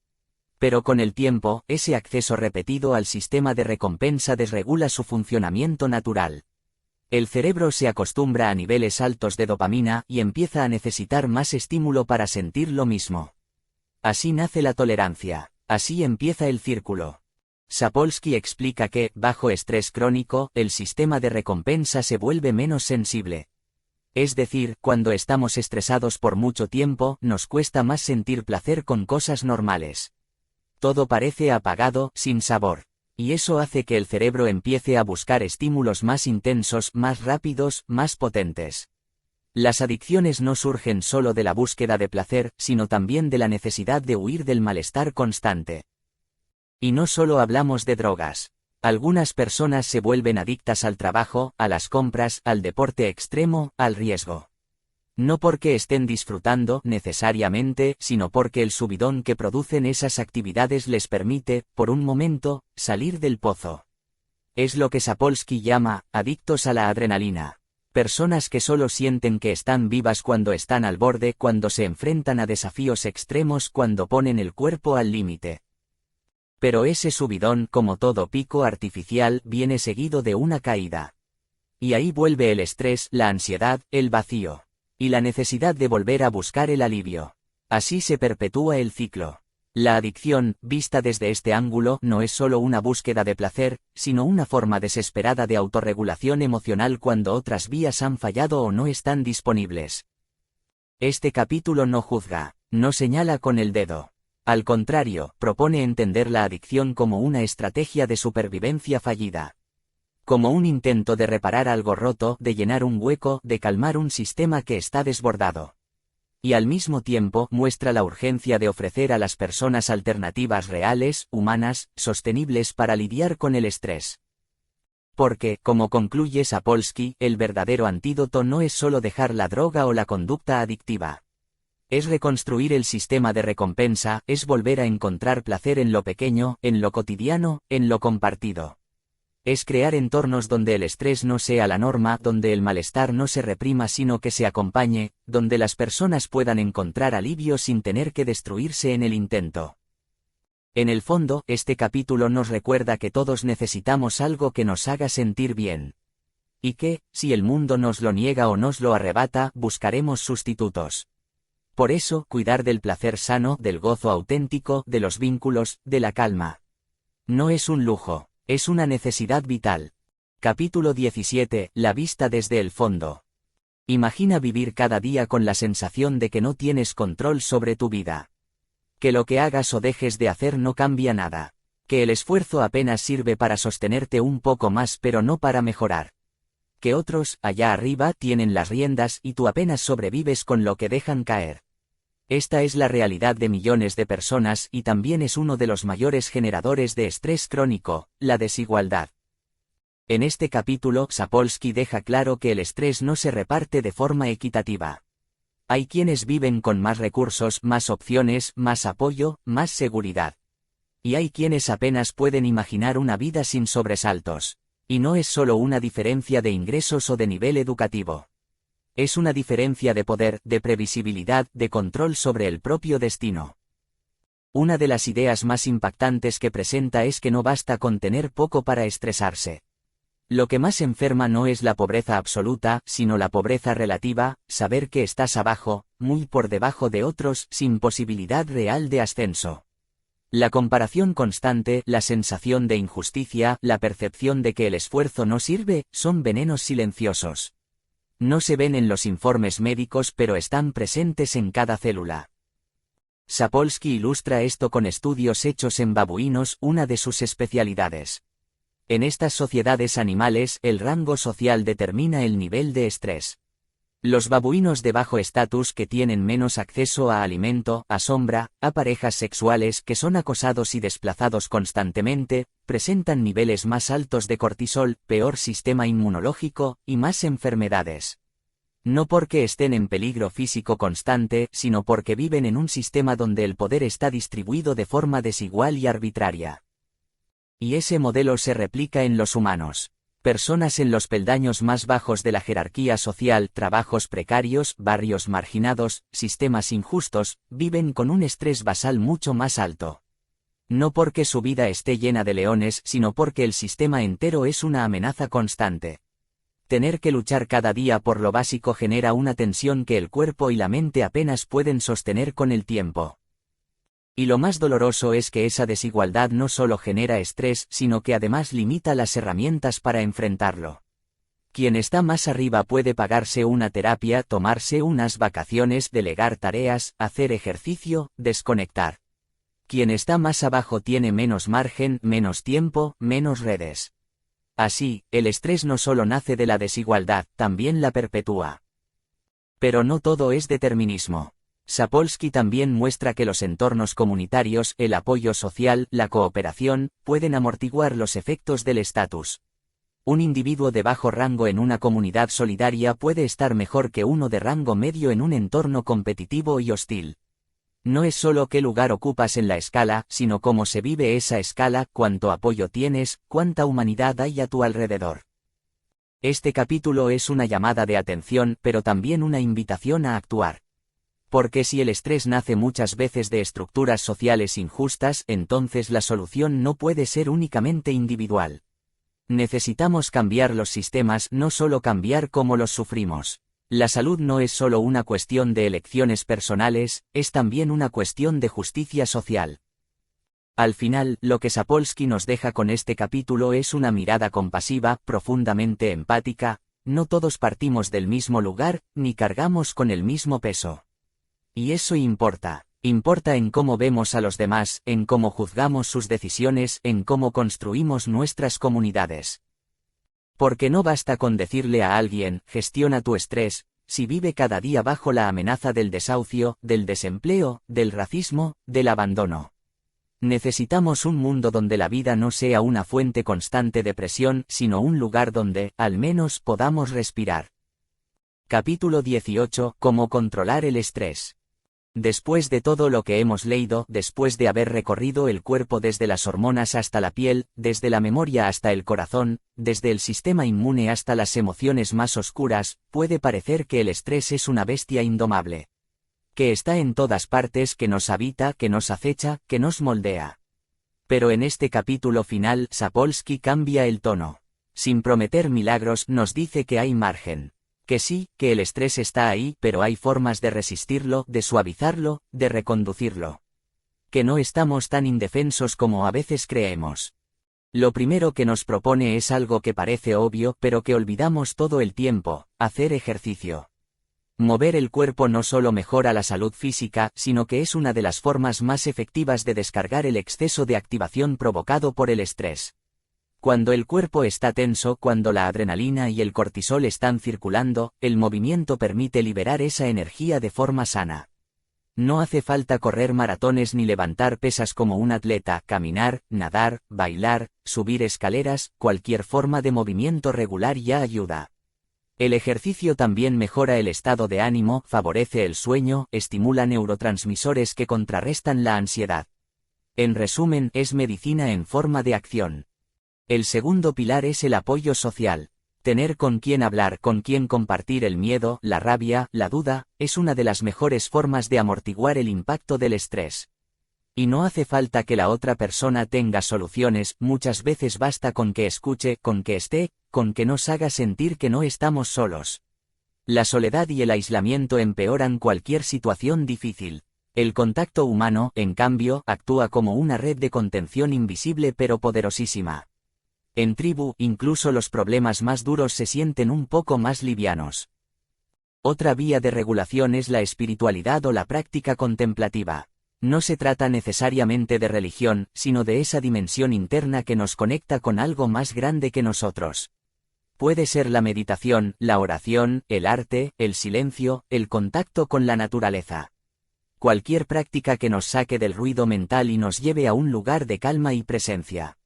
Pero con el tiempo, ese acceso repetido al sistema de recompensa desregula su funcionamiento natural. El cerebro se acostumbra a niveles altos de dopamina y empieza a necesitar más estímulo para sentir lo mismo. Así nace la tolerancia, así empieza el círculo. Sapolsky explica que, bajo estrés crónico, el sistema de recompensa se vuelve menos sensible. Es decir, cuando estamos estresados por mucho tiempo, nos cuesta más sentir placer con cosas normales. Todo parece apagado, sin sabor. Y eso hace que el cerebro empiece a buscar estímulos más intensos, más rápidos, más potentes. Las adicciones no surgen solo de la búsqueda de placer, sino también de la necesidad de huir del malestar constante. Y no solo hablamos de drogas. Algunas personas se vuelven adictas al trabajo, a las compras, al deporte extremo, al riesgo. No porque estén disfrutando, necesariamente, sino porque el subidón que producen esas actividades les permite, por un momento, salir del pozo. Es lo que Sapolsky llama, adictos a la adrenalina. Personas que solo sienten que están vivas cuando están al borde, cuando se enfrentan a desafíos extremos, cuando ponen el cuerpo al límite. Pero ese subidón, como todo pico artificial, viene seguido de una caída. Y ahí vuelve el estrés, la ansiedad, el vacío. Y la necesidad de volver a buscar el alivio. Así se perpetúa el ciclo. La adicción, vista desde este ángulo, no es solo una búsqueda de placer, sino una forma desesperada de autorregulación emocional cuando otras vías han fallado o no están disponibles. Este capítulo no juzga, no señala con el dedo. Al contrario, propone entender la adicción como una estrategia de supervivencia fallida. Como un intento de reparar algo roto, de llenar un hueco, de calmar un sistema que está desbordado. Y al mismo tiempo muestra la urgencia de ofrecer a las personas alternativas reales, humanas, sostenibles para lidiar con el estrés. Porque, como concluye Sapolsky, el verdadero antídoto no es solo dejar la droga o la conducta adictiva. Es reconstruir el sistema de recompensa, es volver a encontrar placer en lo pequeño, en lo cotidiano, en lo compartido. Es crear entornos donde el estrés no sea la norma, donde el malestar no se reprima sino que se acompañe, donde las personas puedan encontrar alivio sin tener que destruirse en el intento. En el fondo, este capítulo nos recuerda que todos necesitamos algo que nos haga sentir bien. Y que, si el mundo nos lo niega o nos lo arrebata, buscaremos sustitutos. Por eso, cuidar del placer sano, del gozo auténtico, de los vínculos, de la calma. No es un lujo. Es una necesidad vital. Capítulo 17. La vista desde el fondo. Imagina vivir cada día con la sensación de que no tienes control sobre tu vida. Que lo que hagas o dejes de hacer no cambia nada. Que el esfuerzo apenas sirve para sostenerte un poco más pero no para mejorar. Que otros, allá arriba, tienen las riendas y tú apenas sobrevives con lo que dejan caer. Esta es la realidad de millones de personas y también es uno de los mayores generadores de estrés crónico, la desigualdad. En este capítulo, Sapolsky deja claro que el estrés no se reparte de forma equitativa. Hay quienes viven con más recursos, más opciones, más apoyo, más seguridad. Y hay quienes apenas pueden imaginar una vida sin sobresaltos. Y no es solo una diferencia de ingresos o de nivel educativo. Es una diferencia de poder, de previsibilidad, de control sobre el propio destino. Una de las ideas más impactantes que presenta es que no basta con tener poco para estresarse. Lo que más enferma no es la pobreza absoluta, sino la pobreza relativa, saber que estás abajo, muy por debajo de otros, sin posibilidad real de ascenso. La comparación constante, la sensación de injusticia, la percepción de que el esfuerzo no sirve, son venenos silenciosos. No se ven en los informes médicos pero están presentes en cada célula. Sapolsky ilustra esto con estudios hechos en babuinos, una de sus especialidades. En estas sociedades animales, el rango social determina el nivel de estrés. Los babuinos de bajo estatus que tienen menos acceso a alimento, a sombra, a parejas sexuales que son acosados y desplazados constantemente, presentan niveles más altos de cortisol, peor sistema inmunológico, y más enfermedades. No porque estén en peligro físico constante, sino porque viven en un sistema donde el poder está distribuido de forma desigual y arbitraria. Y ese modelo se replica en los humanos. Personas en los peldaños más bajos de la jerarquía social, trabajos precarios, barrios marginados, sistemas injustos, viven con un estrés basal mucho más alto. No porque su vida esté llena de leones, sino porque el sistema entero es una amenaza constante. Tener que luchar cada día por lo básico genera una tensión que el cuerpo y la mente apenas pueden sostener con el tiempo. Y lo más doloroso es que esa desigualdad no solo genera estrés, sino que además limita las herramientas para enfrentarlo. Quien está más arriba puede pagarse una terapia, tomarse unas vacaciones, delegar tareas, hacer ejercicio, desconectar. Quien está más abajo tiene menos margen, menos tiempo, menos redes. Así, el estrés no solo nace de la desigualdad, también la perpetúa. Pero no todo es determinismo. Sapolsky también muestra que los entornos comunitarios, el apoyo social, la cooperación, pueden amortiguar los efectos del estatus. Un individuo de bajo rango en una comunidad solidaria puede estar mejor que uno de rango medio en un entorno competitivo y hostil. No es solo qué lugar ocupas en la escala, sino cómo se vive esa escala, cuánto apoyo tienes, cuánta humanidad hay a tu alrededor. Este capítulo es una llamada de atención, pero también una invitación a actuar. Porque si el estrés nace muchas veces de estructuras sociales injustas, entonces la solución no puede ser únicamente individual. Necesitamos cambiar los sistemas, no solo cambiar cómo los sufrimos. La salud no es solo una cuestión de elecciones personales, es también una cuestión de justicia social. Al final, lo que Sapolsky nos deja con este capítulo es una mirada compasiva, profundamente empática. No todos partimos del mismo lugar, ni cargamos con el mismo peso. Y eso importa. Importa en cómo vemos a los demás, en cómo juzgamos sus decisiones, en cómo construimos nuestras comunidades. Porque no basta con decirle a alguien, gestiona tu estrés, si vive cada día bajo la amenaza del desahucio, del desempleo, del racismo, del abandono. Necesitamos un mundo donde la vida no sea una fuente constante de presión, sino un lugar donde, al menos, podamos respirar. Capítulo 18. Cómo controlar el estrés. Después de todo lo que hemos leído, después de haber recorrido el cuerpo desde las hormonas hasta la piel, desde la memoria hasta el corazón, desde el sistema inmune hasta las emociones más oscuras, puede parecer que el estrés es una bestia indomable. Que está en todas partes, que nos habita, que nos acecha, que nos moldea. Pero en este capítulo final, Sapolsky cambia el tono. Sin prometer milagros, nos dice que hay margen. Que sí, que el estrés está ahí, pero hay formas de resistirlo, de suavizarlo, de reconducirlo. Que no estamos tan indefensos como a veces creemos. Lo primero que nos propone es algo que parece obvio, pero que olvidamos todo el tiempo: hacer ejercicio. Mover el cuerpo no solo mejora la salud física, sino que es una de las formas más efectivas de descargar el exceso de activación provocado por el estrés. Cuando el cuerpo está tenso, cuando la adrenalina y el cortisol están circulando, el movimiento permite liberar esa energía de forma sana. No hace falta correr maratones ni levantar pesas como un atleta, caminar, nadar, bailar, subir escaleras, cualquier forma de movimiento regular ya ayuda. El ejercicio también mejora el estado de ánimo, favorece el sueño, estimula neurotransmisores que contrarrestan la ansiedad. En resumen, es medicina en forma de acción. El segundo pilar es el apoyo social. Tener con quien hablar, con quien compartir el miedo, la rabia, la duda, es una de las mejores formas de amortiguar el impacto del estrés. Y no hace falta que la otra persona tenga soluciones, muchas veces basta con que escuche, con que esté, con que nos haga sentir que no estamos solos. La soledad y el aislamiento empeoran cualquier situación difícil. El contacto humano, en cambio, actúa como una red de contención invisible pero poderosísima. En tribu, incluso los problemas más duros se sienten un poco más livianos. Otra vía de regulación es la espiritualidad o la práctica contemplativa. No se trata necesariamente de religión, sino de esa dimensión interna que nos conecta con algo más grande que nosotros. Puede ser la meditación, la oración, el arte, el silencio, el contacto con la naturaleza. Cualquier práctica que nos saque del ruido mental y nos lleve a un lugar de calma y presencia.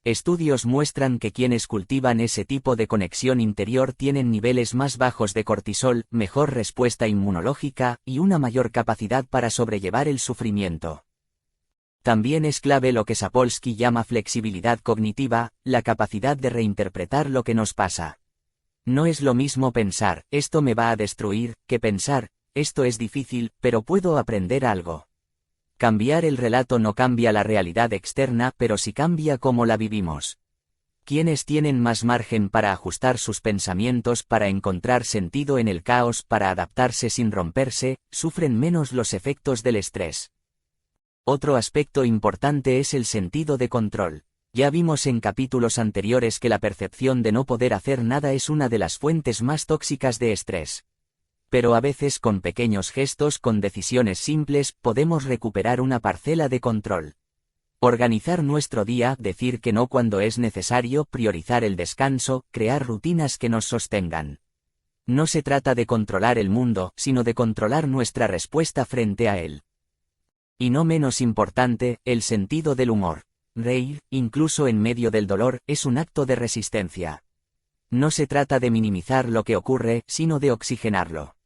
Estudios muestran que quienes cultivan ese tipo de conexión interior tienen niveles más bajos de cortisol, mejor respuesta inmunológica, y una mayor capacidad para sobrellevar el sufrimiento. También es clave lo que Sapolsky llama flexibilidad cognitiva, la capacidad de reinterpretar lo que nos pasa. No es lo mismo pensar, esto me va a destruir, que pensar, esto es difícil, pero puedo aprender algo. Cambiar el relato no cambia la realidad externa, pero sí cambia cómo la vivimos. Quienes tienen más margen para ajustar sus pensamientos, para encontrar sentido en el caos, para adaptarse sin romperse, sufren menos los efectos del estrés. Otro aspecto importante es el sentido de control. Ya vimos en capítulos anteriores que la percepción de no poder hacer nada es una de las fuentes más tóxicas de estrés. Pero a veces con pequeños gestos, con decisiones simples, podemos recuperar una parcela de control. Organizar nuestro día, decir que no cuando es necesario, priorizar el descanso, crear rutinas que nos sostengan. No se trata de controlar el mundo, sino de controlar nuestra respuesta frente a él. Y no menos importante, el sentido del humor. Reír, incluso en medio del dolor, es un acto de resistencia. No se trata de minimizar lo que ocurre, sino de oxigenarlo.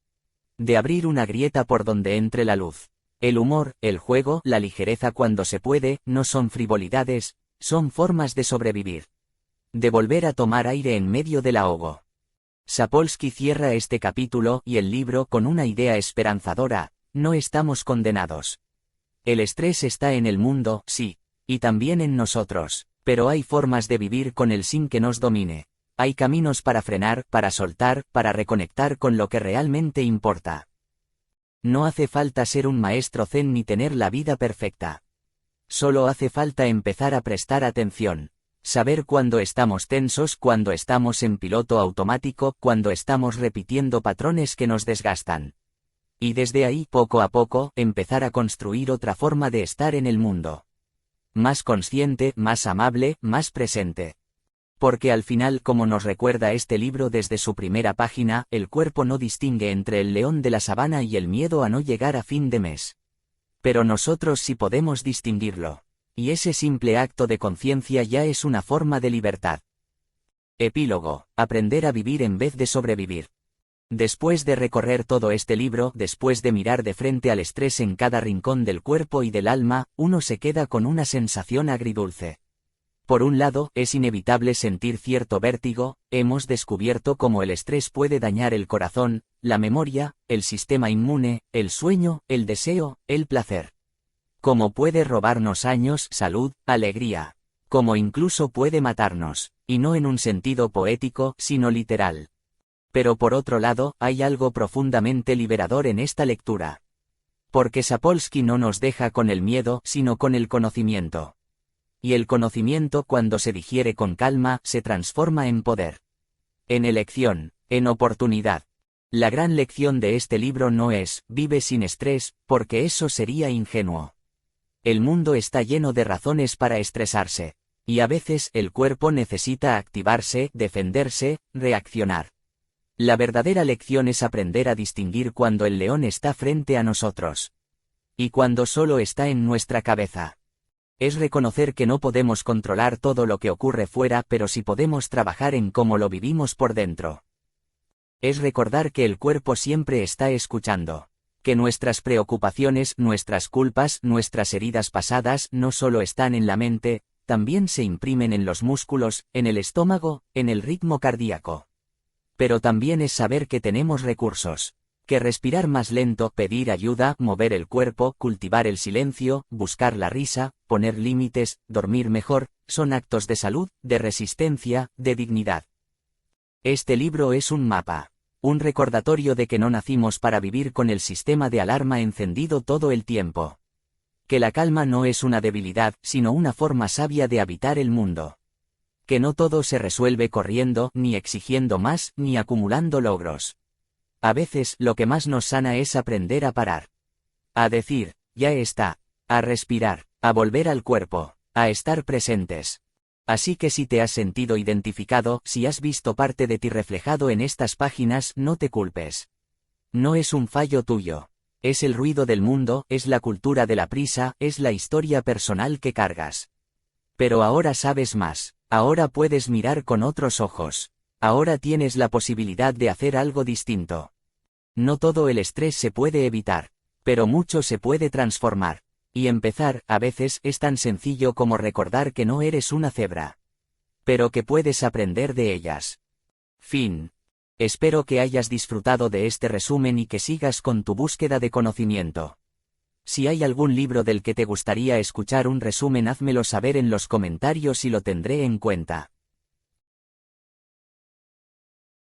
De abrir una grieta por donde entre la luz. El humor, el juego, la ligereza cuando se puede, no son frivolidades, son formas de sobrevivir. De volver a tomar aire en medio del ahogo. Sapolsky cierra este capítulo y el libro con una idea esperanzadora: no estamos condenados. El estrés está en el mundo, sí, y también en nosotros, pero hay formas de vivir con él sin que nos domine. Hay caminos para frenar, para soltar, para reconectar con lo que realmente importa. No hace falta ser un maestro zen ni tener la vida perfecta. Solo hace falta empezar a prestar atención. Saber cuándo estamos tensos, cuándo estamos en piloto automático, cuándo estamos repitiendo patrones que nos desgastan. Y desde ahí, poco a poco, empezar a construir otra forma de estar en el mundo. Más consciente, más amable, más presente. Porque al final, como nos recuerda este libro desde su primera página, el cuerpo no distingue entre el león de la sabana y el miedo a no llegar a fin de mes. Pero nosotros sí podemos distinguirlo. Y ese simple acto de conciencia ya es una forma de libertad. Epílogo: aprender a vivir en vez de sobrevivir. Después de recorrer todo este libro, después de mirar de frente al estrés en cada rincón del cuerpo y del alma, uno se queda con una sensación agridulce. Por un lado, es inevitable sentir cierto vértigo. Hemos descubierto cómo el estrés puede dañar el corazón, la memoria, el sistema inmune, el sueño, el deseo, el placer. Cómo puede robarnos años, salud, alegría. Cómo incluso puede matarnos, y no en un sentido poético, sino literal. Pero por otro lado, hay algo profundamente liberador en esta lectura. Porque Sapolsky no nos deja con el miedo, sino con el conocimiento. Y el conocimiento, cuando se digiere con calma, se transforma en poder. En elección, en oportunidad. La gran lección de este libro no es, vive sin estrés, porque eso sería ingenuo. El mundo está lleno de razones para estresarse. Y a veces, el cuerpo necesita activarse, defenderse, reaccionar. La verdadera lección es aprender a distinguir cuando el león está frente a nosotros. Y cuando solo está en nuestra cabeza. Es reconocer que no podemos controlar todo lo que ocurre fuera, pero sí podemos trabajar en cómo lo vivimos por dentro. Es recordar que el cuerpo siempre está escuchando. Que nuestras preocupaciones, nuestras culpas, nuestras heridas pasadas no solo están en la mente, también se imprimen en los músculos, en el estómago, en el ritmo cardíaco. Pero también es saber que tenemos recursos. Que respirar más lento, pedir ayuda, mover el cuerpo, cultivar el silencio, buscar la risa, poner límites, dormir mejor, son actos de salud, de resistencia, de dignidad. Este libro es un mapa. Un recordatorio de que no nacimos para vivir con el sistema de alarma encendido todo el tiempo. Que la calma no es una debilidad, sino una forma sabia de habitar el mundo. Que no todo se resuelve corriendo, ni exigiendo más, ni acumulando logros. A veces, lo que más nos sana es aprender a parar. A decir, ya está. A respirar, a volver al cuerpo, a estar presentes. Así que si te has sentido identificado, si has visto parte de ti reflejado en estas páginas, no te culpes. No es un fallo tuyo. Es el ruido del mundo, es la cultura de la prisa, es la historia personal que cargas. Pero ahora sabes más. Ahora puedes mirar con otros ojos. Ahora tienes la posibilidad de hacer algo distinto. No todo el estrés se puede evitar, pero mucho se puede transformar. Y empezar, a veces, es tan sencillo como recordar que no eres una cebra. Pero que puedes aprender de ellas. Fin. Espero que hayas disfrutado de este resumen y que sigas con tu búsqueda de conocimiento. Si hay algún libro del que te gustaría escuchar un resumen, házmelo saber en los comentarios y lo tendré en cuenta.